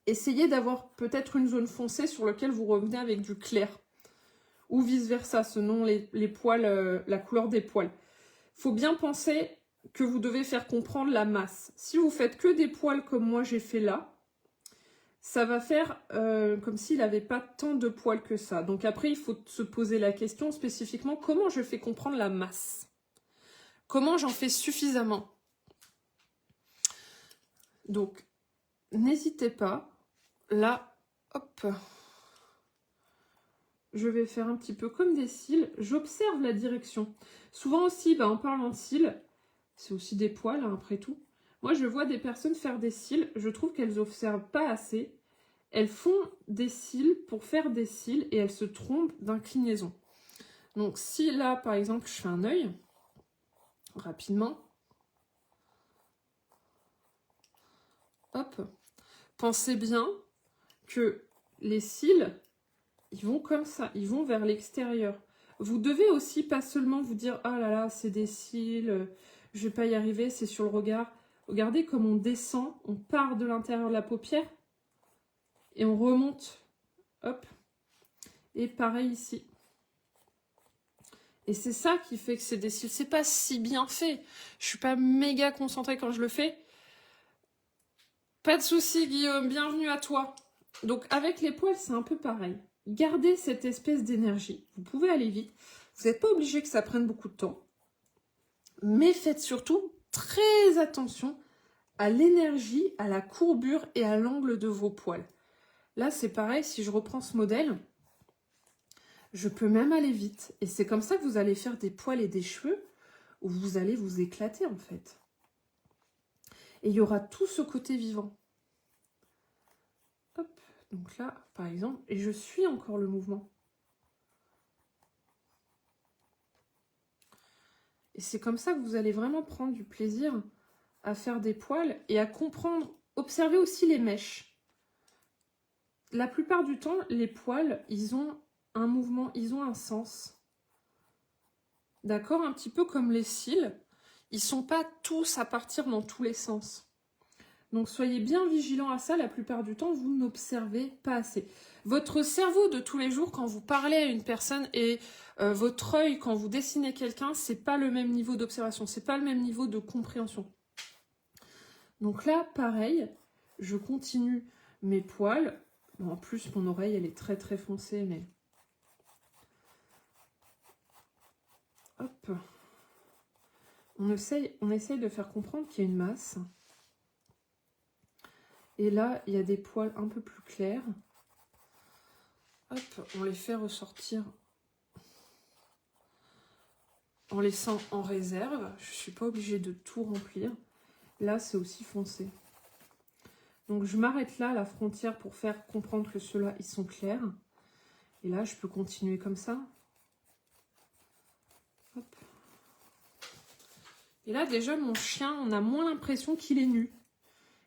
essayez d'avoir peut-être une zone foncée sur laquelle vous revenez avec du clair. Ou vice-versa, selon les poils, la couleur des poils. Il faut bien penser que vous devez faire comprendre la masse. Si vous faites que des poils comme moi j'ai fait là, ça va faire comme s'il n'avait pas tant de poils que ça. Donc après, il faut se poser la question spécifiquement, comment je fais comprendre la masse? Comment j'en fais suffisamment? Donc, n'hésitez pas. Là, hop, je vais faire un petit peu comme des cils. J'observe la direction. Souvent aussi, en parlant de cils, c'est aussi des poils, hein, après tout. Moi, je vois des personnes faire des cils. Je trouve qu'elles n'observent pas assez. Elles font des cils pour faire des cils et elles se trompent d'inclinaison. Donc, si là, par exemple, je fais un œil, rapidement, hop, pensez bien que les cils, ils vont comme ça, ils vont vers l'extérieur. Vous devez aussi pas seulement vous dire « Ah là là, c'est des cils, je vais pas y arriver, c'est sur le regard ». Regardez comme on descend, on part de l'intérieur de la paupière et on remonte. Hop. Et pareil ici. Et c'est ça qui fait que c'est des cils. C'est pas si bien fait. Je suis pas méga concentrée quand je le fais. Pas de souci, Guillaume, bienvenue à toi. Donc avec les poils, c'est un peu pareil. Gardez cette espèce d'énergie. Vous pouvez aller vite. Vous n'êtes pas obligé que ça prenne beaucoup de temps. Mais faites surtout très attention à l'énergie, à la courbure et à l'angle de vos poils. Là, c'est pareil, si je reprends ce modèle, je peux même aller vite. Et c'est comme ça que vous allez faire des poils et des cheveux où vous allez vous éclater en fait. Et il y aura tout ce côté vivant. Hop, donc là, par exemple, et je suis encore le mouvement. Et c'est comme ça que vous allez vraiment prendre du plaisir à faire des poils et à comprendre, observez aussi les mèches. La plupart du temps, les poils, ils ont un mouvement, ils ont un sens. D'accord? Un petit peu comme les cils, ils ne sont pas tous à partir dans tous les sens. Donc soyez bien vigilants à ça, la plupart du temps, vous n'observez pas assez. Votre cerveau de tous les jours, quand vous parlez à une personne et votre œil, quand vous dessinez quelqu'un, c'est pas le même niveau d'observation, c'est pas le même niveau de compréhension. Donc là, pareil, je continue mes poils. Bon, en plus, mon oreille, elle est très très foncée, mais... Hop. On essaye de faire comprendre qu'il y a une masse. Et là, il y a des poils un peu plus clairs. Hop, on les fait ressortir en laissant en réserve. Je ne suis pas obligée de tout remplir. Là, c'est aussi foncé. Donc, je m'arrête là à la frontière pour faire comprendre que ceux-là, ils sont clairs. Et là, je peux continuer comme ça. Hop. Et là, déjà, mon chien, on a moins l'impression qu'il est nu.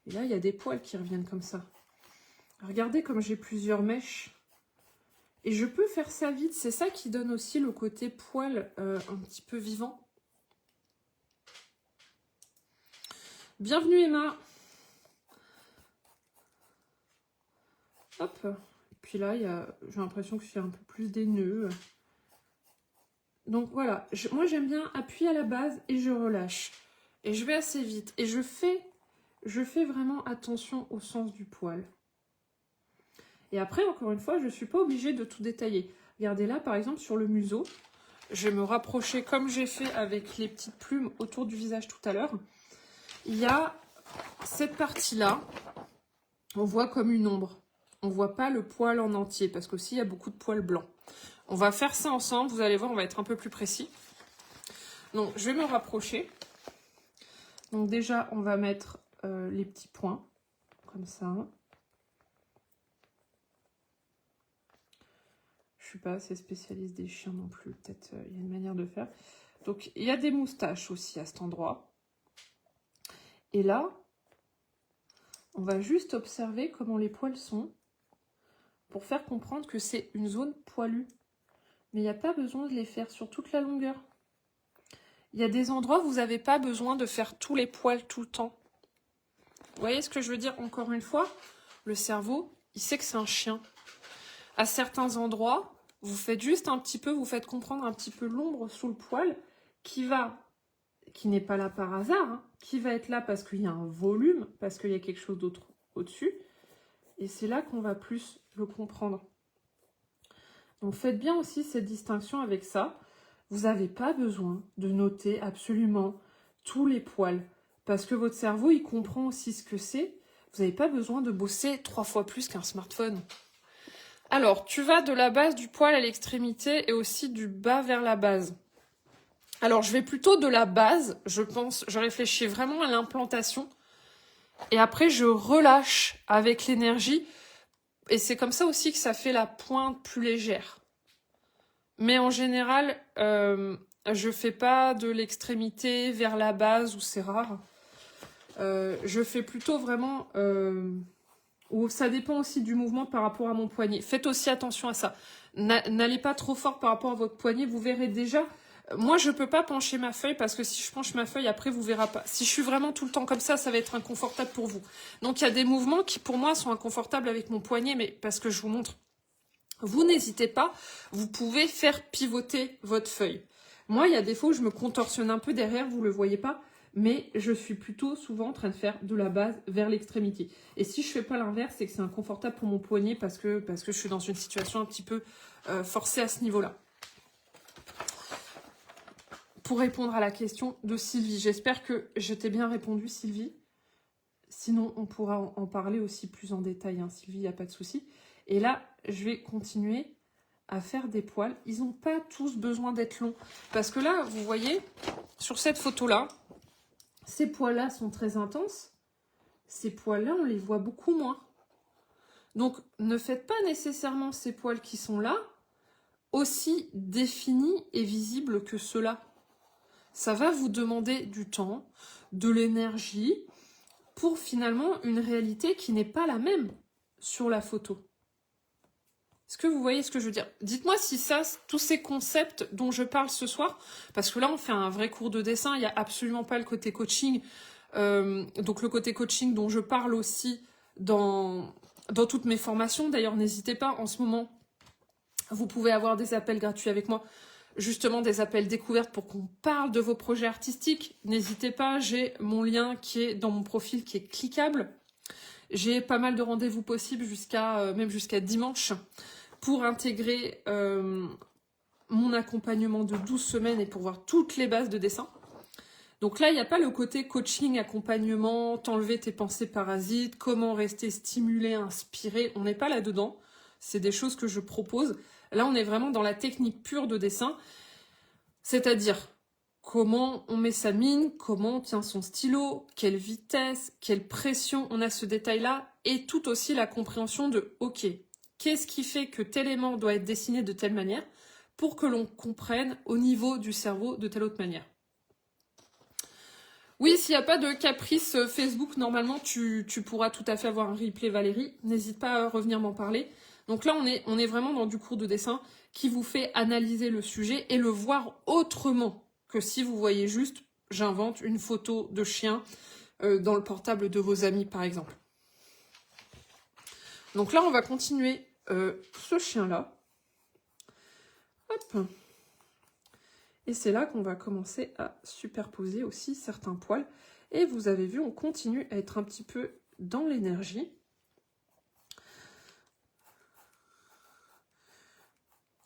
Et là, il y a des poils qui reviennent comme ça. Regardez comme j'ai plusieurs mèches. Et je peux faire ça vite. C'est ça qui donne aussi le côté poil un petit peu vivant. Bienvenue Emma. Hop. Puis là, j'ai l'impression que c'est un peu plus des nœuds. Donc voilà, moi j'aime bien appuyer à la base et je relâche. Et je vais assez vite. Et je fais vraiment attention au sens du poil. Et après, encore une fois, je ne suis pas obligée de tout détailler. Regardez là, par exemple, sur le museau. Je vais me rapprocher comme j'ai fait avec les petites plumes autour du visage tout à l'heure. Il y a cette partie-là. On voit comme une ombre. On ne voit pas le poil en entier parce qu'aussi il y a beaucoup de poils blancs. On va faire ça ensemble. Vous allez voir, on va être un peu plus précis. Donc, je vais me rapprocher. Donc déjà, on va mettre les petits points. Comme ça. Je suis pas assez spécialiste des chiens non plus. Peut-être il y a une manière de faire. Donc, il y a des moustaches aussi à cet endroit. Et là, on va juste observer comment les poils sont pour faire comprendre que c'est une zone poilue. Mais il n'y a pas besoin de les faire sur toute la longueur. Il y a des endroits où vous n'avez pas besoin de faire tous les poils tout le temps. Vous voyez ce que je veux dire? Encore une fois, le cerveau, il sait que c'est un chien. À certains endroits, vous faites juste un petit peu, vous faites comprendre un petit peu l'ombre sous le poil qui n'est pas là par hasard, hein, qui va être là parce qu'il y a un volume, parce qu'il y a quelque chose d'autre au-dessus. Et c'est là qu'on va plus le comprendre. Donc faites bien aussi cette distinction avec ça. Vous n'avez pas besoin de noter absolument tous les poils. Parce que votre cerveau, il comprend aussi ce que c'est. Vous n'avez pas besoin de bosser 3 fois plus qu'un smartphone. Alors, tu vas de la base du poil à l'extrémité et aussi du bas vers la base. Alors, je vais plutôt de la base, je réfléchis vraiment à l'implantation. Et après, je relâche avec l'énergie. Et c'est comme ça aussi que ça fait la pointe plus légère. Mais en général, je fais pas de l'extrémité vers la base, où c'est rare. Je fais plutôt vraiment... où ça dépend aussi du mouvement par rapport à mon poignet. Faites aussi attention à ça. N'allez pas trop fort par rapport à votre poignet, vous verrez déjà... Moi, je peux pas pencher ma feuille parce que si je penche ma feuille, après, vous verrez pas. Si je suis vraiment tout le temps comme ça va être inconfortable pour vous. Donc, il y a des mouvements qui, pour moi, sont inconfortables avec mon poignet, mais parce que je vous montre. Vous n'hésitez pas, vous pouvez faire pivoter votre feuille. Moi, il y a des fois où je me contorsionne un peu derrière, vous le voyez pas, mais je suis plutôt souvent en train de faire de la base vers l'extrémité. Et si je fais pas l'inverse, c'est que c'est inconfortable pour mon poignet parce que je suis dans une situation un petit peu forcée à ce niveau-là. Pour répondre à la question de Sylvie, j'espère que je t'ai bien répondu, Sylvie. Sinon, on pourra en parler aussi plus en détail, hein, Sylvie, il n'y a pas de souci. Et là, je vais continuer à faire des poils. Ils n'ont pas tous besoin d'être longs. Parce que là, vous voyez, sur cette photo-là, ces poils-là sont très intenses. Ces poils-là, on les voit beaucoup moins. Donc, ne faites pas nécessairement ces poils qui sont là aussi définis et visibles que ceux-là. Ça va vous demander du temps, de l'énergie, pour finalement une réalité qui n'est pas la même sur la photo. Est-ce que vous voyez ce que je veux dire? Dites-moi si ça, tous ces concepts dont je parle ce soir, parce que là on fait un vrai cours de dessin, il n'y a absolument pas le côté coaching, donc le côté coaching dont je parle aussi dans toutes mes formations. D'ailleurs, n'hésitez pas, en ce moment, vous pouvez avoir des appels gratuits avec moi, justement des appels découvertes pour qu'on parle de vos projets artistiques. N'hésitez pas, j'ai mon lien qui est dans mon profil qui est cliquable. J'ai pas mal de rendez-vous possibles même jusqu'à dimanche pour intégrer mon accompagnement de 12 semaines et pour voir toutes les bases de dessin. Donc là, il n'y a pas le côté coaching, accompagnement, t'enlever tes pensées parasites, comment rester stimulé, inspiré. On n'est pas là-dedans. C'est des choses que je propose. Là, on est vraiment dans la technique pure de dessin, c'est-à-dire comment on met sa mine, comment on tient son stylo, quelle vitesse, quelle pression, on a ce détail-là, et tout aussi la compréhension de « ok, qu'est-ce qui fait que tel élément doit être dessiné de telle manière pour que l'on comprenne au niveau du cerveau de telle autre manière ». Oui, s'il n'y a pas de caprice Facebook, normalement, tu pourras tout à fait avoir un replay, Valérie. N'hésite pas à revenir m'en parler. Donc là, on est vraiment dans du cours de dessin qui vous fait analyser le sujet et le voir autrement que si vous voyez juste, j'invente une photo de chien dans le portable de vos amis, par exemple. Donc là, on va continuer ce chien-là. Hop. Et c'est là qu'on va commencer à superposer aussi certains poils. Et vous avez vu, on continue à être un petit peu dans l'énergie.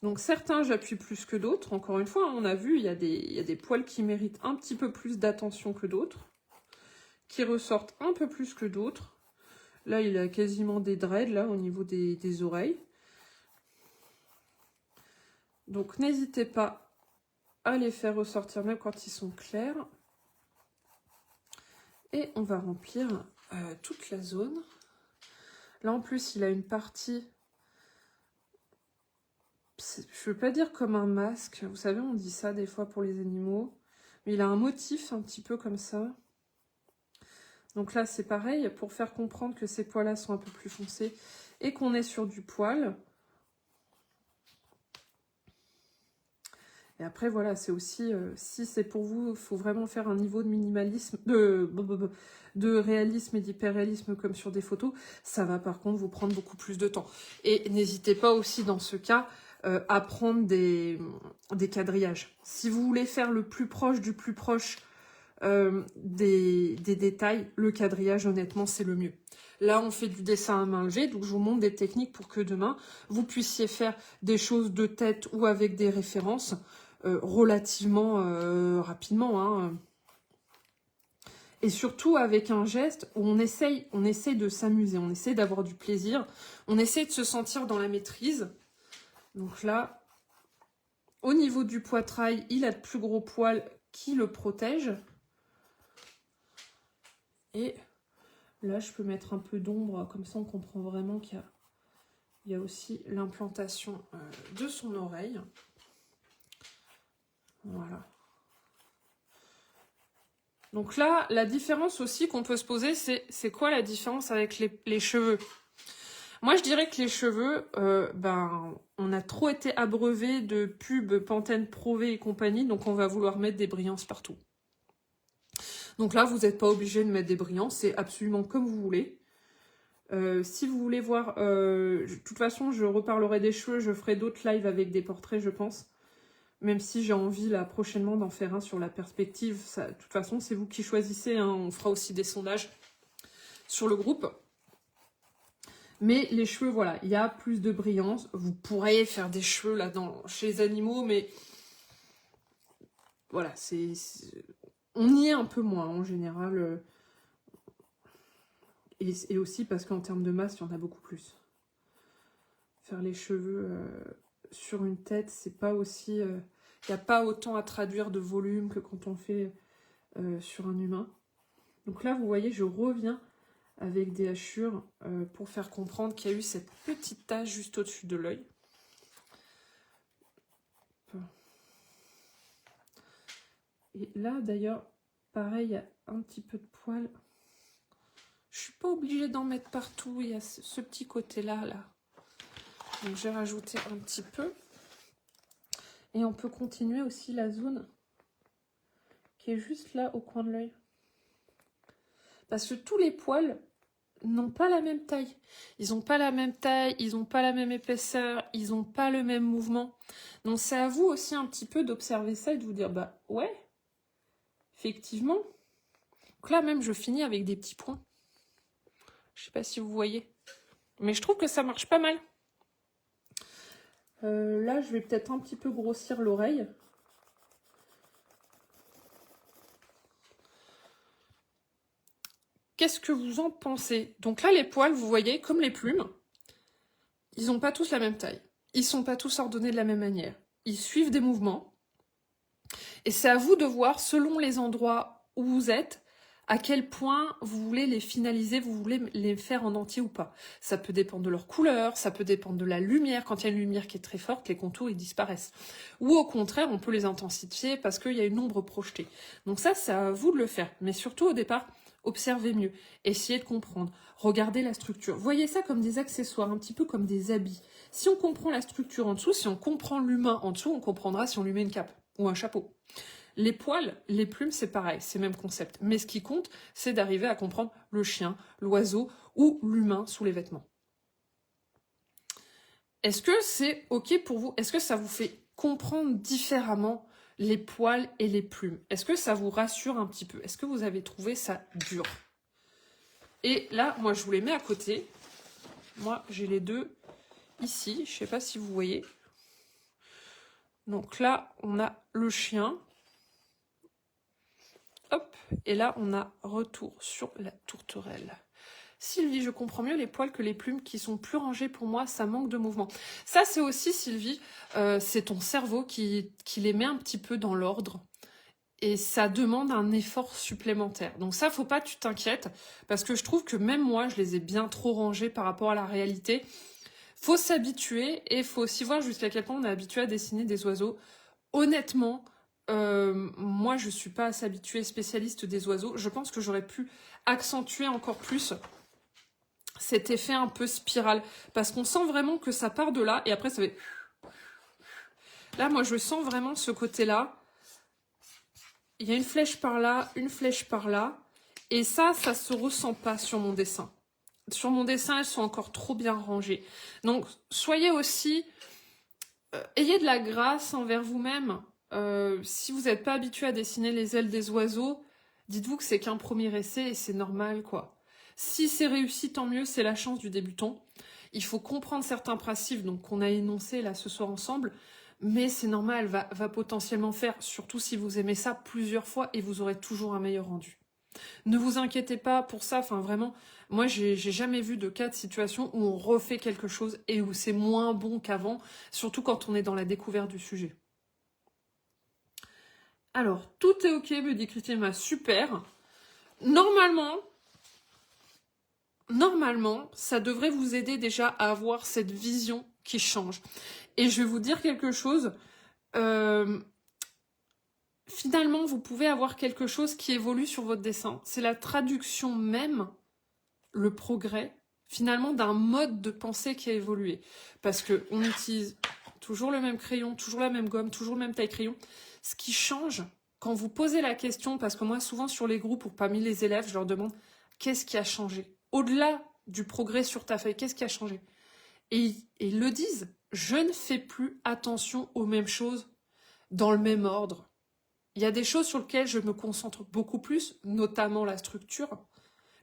Donc certains, j'appuie plus que d'autres. Encore une fois, on a vu, il y a des poils qui méritent un petit peu plus d'attention que d'autres, qui ressortent un peu plus que d'autres. Là, il a quasiment des dreads, là, au niveau des oreilles. Donc n'hésitez pas à les faire ressortir, même quand ils sont clairs. Et on va remplir toute la zone. Là, en plus, il a une partie... Je ne veux pas dire comme un masque. Vous savez, on dit ça des fois pour les animaux. Mais il a un motif un petit peu comme ça. Donc là, c'est pareil, pour faire comprendre que ces poils-là sont un peu plus foncés et qu'on est sur du poil. Et après, voilà, c'est aussi, si c'est pour vous, il faut vraiment faire un niveau de minimalisme, de réalisme et d'hyperréalisme comme sur des photos. Ça va par contre vous prendre beaucoup plus de temps. Et n'hésitez pas aussi dans ce cas à prendre des quadrillages. Si vous voulez faire le plus proche du plus proche des détails, le quadrillage, honnêtement, c'est le mieux. Là, on fait du dessin à main levée, donc je vous montre des techniques pour que demain, vous puissiez faire des choses de tête ou avec des références relativement rapidement. Hein. Et surtout avec un geste où on essaye de s'amuser, on essaie d'avoir du plaisir, on essaie de se sentir dans la maîtrise. Donc là, au niveau du poitrail, il a de plus gros poils qui le protègent. Et là, je peux mettre un peu d'ombre, comme ça on comprend vraiment qu'il y a aussi l'implantation de son oreille. Voilà. Donc là, la différence aussi qu'on peut se poser, c'est quoi la différence avec les cheveux? Moi, je dirais que les cheveux, on a trop été abreuvé de pubs Pantene Pro V et compagnie, donc on va vouloir mettre des brillances partout. Donc là, vous n'êtes pas obligé de mettre des brillants, c'est absolument comme vous voulez. Si vous voulez voir, de toute façon, je reparlerai des cheveux, je ferai d'autres lives avec des portraits, je pense. Même si j'ai envie, là, prochainement, d'en faire un sur la perspective. Ça, de toute façon, c'est vous qui choisissez, hein, on fera aussi des sondages sur le groupe. Mais les cheveux, voilà, il y a plus de brillance. Vous pourrez faire des cheveux, là, chez les animaux, mais... Voilà, on y est un peu moins en général. Et aussi parce qu'en termes de masse, il y en a beaucoup plus. Faire les cheveux sur une tête, c'est pas aussi... Il n'y a pas autant à traduire de volume que quand on fait sur un humain. Donc là, vous voyez, je reviens avec des hachures pour faire comprendre qu'il y a eu cette petite tache juste au-dessus de l'œil. Et là, d'ailleurs, pareil, il y a un petit peu de poil. Je suis pas obligée d'en mettre partout. Il y a ce petit côté-là, là. Donc, j'ai rajouté un petit peu. Et on peut continuer aussi la zone qui est juste là, au coin de l'œil. Parce que tous les poils n'ont pas la même taille. Ils n'ont pas la même taille, ils n'ont pas la même épaisseur, ils n'ont pas le même mouvement. Donc, c'est à vous aussi un petit peu d'observer ça et de vous dire, bah ouais, effectivement. Donc là, même, je finis avec des petits points. Je sais pas si vous voyez. Mais je trouve que ça marche pas mal. Là, je vais peut-être un petit peu grossir l'oreille. Qu'est-ce que vous en pensez? Donc là, les poils, vous voyez, comme les plumes, ils n'ont pas tous la même taille. Ils ne sont pas tous ordonnés de la même manière. Ils suivent des mouvements. Et c'est à vous de voir, selon les endroits où vous êtes, à quel point vous voulez les finaliser, vous voulez les faire en entier ou pas. Ça peut dépendre de leur couleur, ça peut dépendre de la lumière. Quand il y a une lumière qui est très forte, les contours ils disparaissent. Ou au contraire, on peut les intensifier parce qu'il y a une ombre projetée. Donc ça, c'est à vous de le faire. Mais surtout au départ, observez mieux, essayez de comprendre, regardez la structure. Voyez ça comme des accessoires, un petit peu comme des habits. Si on comprend la structure en dessous, si on comprend l'humain en dessous, on comprendra si on lui met une cape ou un chapeau. Les poils, les plumes, c'est pareil, c'est le même concept. Mais ce qui compte, c'est d'arriver à comprendre le chien, l'oiseau ou l'humain sous les vêtements. Est-ce que c'est ok pour vous? Est-ce que ça vous fait comprendre différemment les poils et les plumes? Est-ce que ça vous rassure un petit peu? Est-ce que vous avez trouvé ça dur? Et là, moi, je vous les mets à côté. Moi, j'ai les deux ici. Je sais pas si vous voyez. Donc là, on a le chien. Hop. Et là, on a retour sur la tourterelle. Sylvie, je comprends mieux les poils que les plumes qui sont plus rangés pour moi, ça manque de mouvement. Ça, c'est aussi, Sylvie, c'est ton cerveau qui les met un petit peu dans l'ordre. Et ça demande un effort supplémentaire. Donc ça, faut pas que tu t'inquiètes, parce que je trouve que même moi, je les ai bien trop rangés par rapport à la réalité. Faut s'habituer, et faut aussi voir jusqu'à quel point on est habitué à dessiner des oiseaux. Honnêtement, moi, je suis pas assez habituée spécialiste des oiseaux. Je pense que j'aurais pu accentuer encore plus cet effet un peu spirale, parce qu'on sent vraiment que ça part de là, et après ça fait... Là, moi, je sens vraiment ce côté-là. Il y a une flèche par là, une flèche par là, et ça se ressent pas sur mon dessin. Sur mon dessin, elles sont encore trop bien rangées. Donc, soyez aussi... ayez de la grâce envers vous-même. Si vous n'êtes pas habitué à dessiner les ailes des oiseaux, dites-vous que c'est qu'un premier essai, et c'est normal, quoi. Si c'est réussi, tant mieux, c'est la chance du débutant. Il faut comprendre certains principes donc qu'on a énoncés là ce soir ensemble, mais c'est normal, va potentiellement faire, surtout si vous aimez ça, plusieurs fois et vous aurez toujours un meilleur rendu. Ne vous inquiétez pas pour ça, enfin vraiment, moi j'ai jamais vu de cas de situation où on refait quelque chose et où c'est moins bon qu'avant, surtout quand on est dans la découverte du sujet. Alors, tout est ok, me dit Christine, super. Normalement, ça devrait vous aider déjà à avoir cette vision qui change. Et je vais vous dire quelque chose. Finalement, vous pouvez avoir quelque chose qui évolue sur votre dessin. C'est la traduction même, le progrès, finalement, d'un mode de pensée qui a évolué. Parce qu'on utilise toujours le même crayon, toujours la même gomme, toujours le même taille crayon. Ce qui change, quand vous posez la question, parce que moi, souvent sur les groupes ou parmi les élèves, je leur demande qu'est-ce qui a changé? Au-delà du progrès sur ta feuille, qu'est-ce qui a changé? Et ils le disent, je ne fais plus attention aux mêmes choses dans le même ordre. Il y a des choses sur lesquelles je me concentre beaucoup plus, notamment la structure,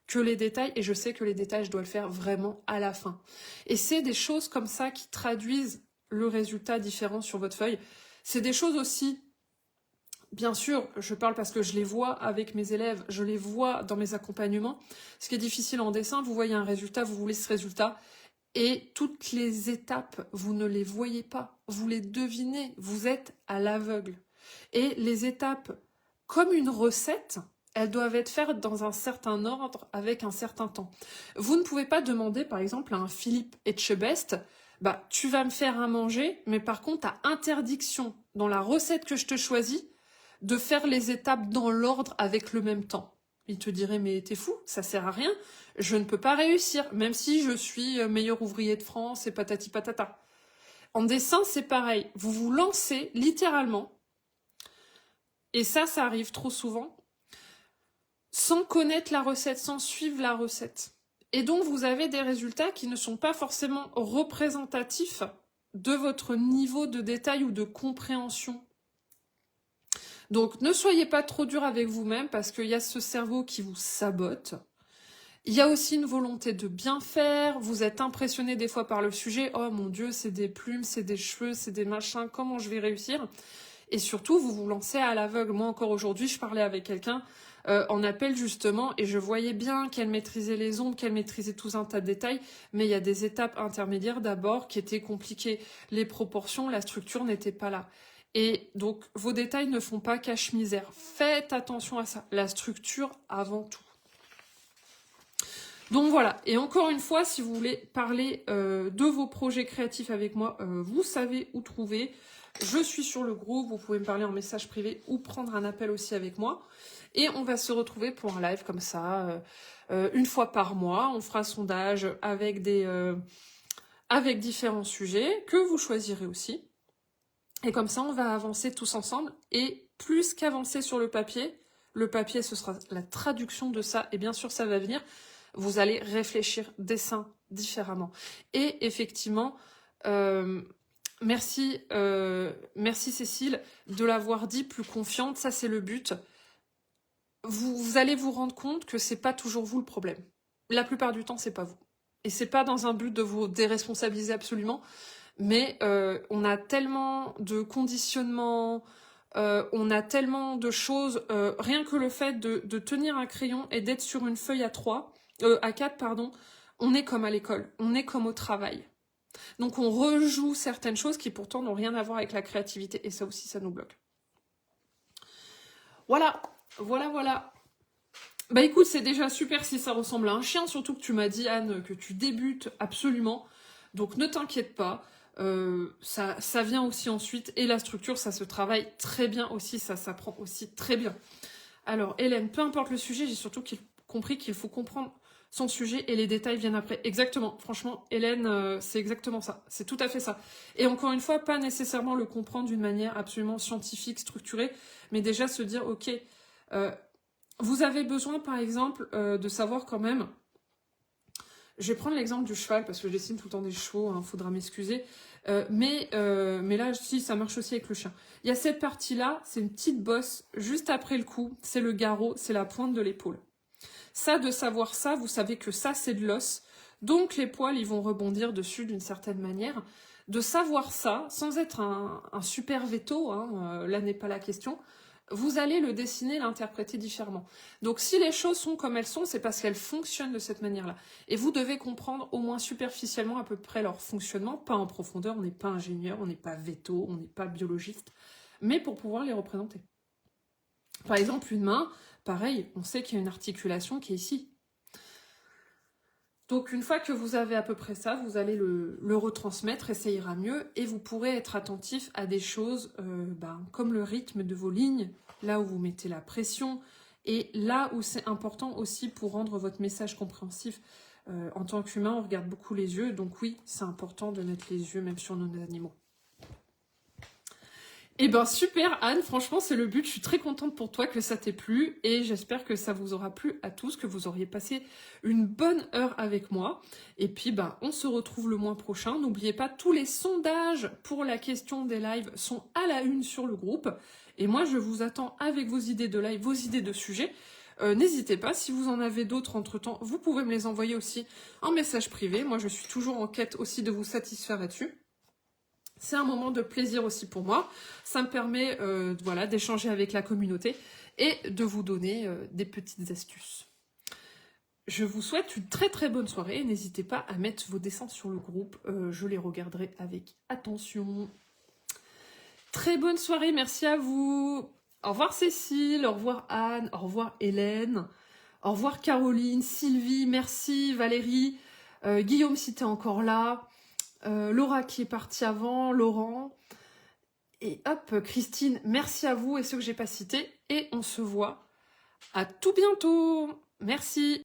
que les détails, et je sais que les détails, je dois le faire vraiment à la fin. Et c'est des choses comme ça qui traduisent le résultat différent sur votre feuille. C'est des choses aussi, bien sûr, je parle parce que je les vois avec mes élèves, je les vois dans mes accompagnements. Ce qui est difficile en dessin, vous voyez un résultat, vous voulez ce résultat, et toutes les étapes, vous ne les voyez pas, vous les devinez, vous êtes à l'aveugle. Et les étapes, comme une recette, elles doivent être faites dans un certain ordre, avec un certain temps. Vous ne pouvez pas demander, par exemple, à un Philippe Etchebest, tu vas me faire à manger, mais par contre, tu as interdiction, dans la recette que je te choisis, de faire les étapes dans l'ordre avec le même temps. Il te dirait, mais t'es fou, ça sert à rien, je ne peux pas réussir, même si je suis meilleur ouvrier de France et patati patata. En dessin, c'est pareil, vous vous lancez littéralement, et ça arrive trop souvent, sans connaître la recette, sans suivre la recette. Et donc, vous avez des résultats qui ne sont pas forcément représentatifs de votre niveau de détail ou de compréhension. Donc, ne soyez pas trop dur avec vous-même parce qu'il y a ce cerveau qui vous sabote. Il y a aussi une volonté de bien faire. Vous êtes impressionné des fois par le sujet. Oh mon Dieu, c'est des plumes, c'est des cheveux, c'est des machins. Comment je vais réussir? Et surtout, vous vous lancez à l'aveugle. Moi, encore aujourd'hui, je parlais avec quelqu'un en appel justement, et je voyais bien qu'elle maîtrisait les ombres, qu'elle maîtrisait tout un tas de détails, mais il y a des étapes intermédiaires d'abord qui étaient compliquées. Les proportions, la structure n'était pas là. Et donc, vos détails ne font pas cache-misère. Faites attention à ça. La structure avant tout. Donc voilà, et encore une fois, si vous voulez parler de vos projets créatifs avec moi, vous savez où trouver. Je suis sur le groupe, vous pouvez me parler en message privé ou prendre un appel aussi avec moi. Et on va se retrouver pour un live comme ça, une fois par mois. On fera un sondage avec différents sujets que vous choisirez aussi. Et comme ça, on va avancer tous ensemble. Et plus qu'avancer sur le papier, ce sera la traduction de ça. Et bien sûr, ça va venir. Vous allez réfléchir dessin différemment. Et effectivement, Merci, merci Cécile de l'avoir dit plus confiante, ça c'est le but. Vous allez vous rendre compte que c'est pas toujours vous le problème. La plupart du temps, c'est pas vous. Et c'est pas dans un but de vous déresponsabiliser absolument, mais on a tellement de conditionnements, on a tellement de choses, rien que le fait de tenir un crayon et d'être sur une feuille à 4, pardon, on est comme à l'école, on est comme au travail. Donc on rejoue certaines choses qui pourtant n'ont rien à voir avec la créativité, et ça aussi, ça nous bloque. Voilà, voilà. Bah écoute, c'est déjà super si ça ressemble à un chien, surtout que tu m'as dit, Anne, que tu débutes absolument. Donc ne t'inquiète pas, ça vient aussi ensuite. Et la structure, ça se travaille très bien aussi, ça s'apprend aussi très bien. Alors Hélène, peu importe le sujet, j'ai surtout compris qu'il faut comprendre son sujet et les détails viennent après. Exactement, franchement, Hélène, c'est exactement ça. C'est tout à fait ça. Et encore une fois, pas nécessairement le comprendre d'une manière absolument scientifique, structurée, mais déjà se dire, ok, vous avez besoin, par exemple, de savoir quand même... Je vais prendre l'exemple du cheval, parce que je dessine tout le temps des chevaux, hein, faudra m'excuser. Mais là, si, ça marche aussi avec le chien. Il y a cette partie-là, c'est une petite bosse, juste après le cou, c'est le garrot, c'est la pointe de l'épaule. Ça, de savoir ça, vous savez que ça, c'est de l'os. Donc, les poils, ils vont rebondir dessus d'une certaine manière. De savoir ça, sans être un super veto, hein, là n'est pas la question, vous allez le dessiner, l'interpréter différemment. Donc si les choses sont comme elles sont, c'est parce qu'elles fonctionnent de cette manière-là. Et vous devez comprendre au moins superficiellement à peu près leur fonctionnement, pas en profondeur, on n'est pas ingénieur, on n'est pas veto, on n'est pas biologiste, mais pour pouvoir les représenter. Par exemple, une main, pareil, on sait qu'il y a une articulation qui est ici. Donc une fois que vous avez à peu près ça, vous allez le retransmettre et ça ira mieux. Et vous pourrez être attentif à des choses comme le rythme de vos lignes, là où vous mettez la pression, et là où c'est important aussi pour rendre votre message compréhensif. En tant qu'humain, on regarde beaucoup les yeux, donc oui, c'est important de mettre les yeux même sur nos animaux. Eh ben super Anne, franchement c'est le but, je suis très contente pour toi que ça t'ait plu et j'espère que ça vous aura plu à tous, que vous auriez passé une bonne heure avec moi. Et puis on se retrouve le mois prochain. N'oubliez pas, tous les sondages pour la question des lives sont à la une sur le groupe. Et moi je vous attends avec vos idées de live, vos idées de sujets. N'hésitez pas, si vous en avez d'autres entre-temps, vous pouvez me les envoyer aussi en message privé. Moi je suis toujours en quête aussi de vous satisfaire là-dessus. C'est un moment de plaisir aussi pour moi. Ça me permet d'échanger avec la communauté et de vous donner des petites astuces. Je vous souhaite une très très bonne soirée. N'hésitez pas à mettre vos dessins sur le groupe. Je les regarderai avec attention. Très bonne soirée, merci à vous. Au revoir Cécile, au revoir Anne, au revoir Hélène, au revoir Caroline, Sylvie, merci Valérie, Guillaume si t'es encore là. Laura qui est partie avant, Laurent, et hop, Christine, merci à vous et ceux que j'ai pas cités, et on se voit à tout bientôt. Merci.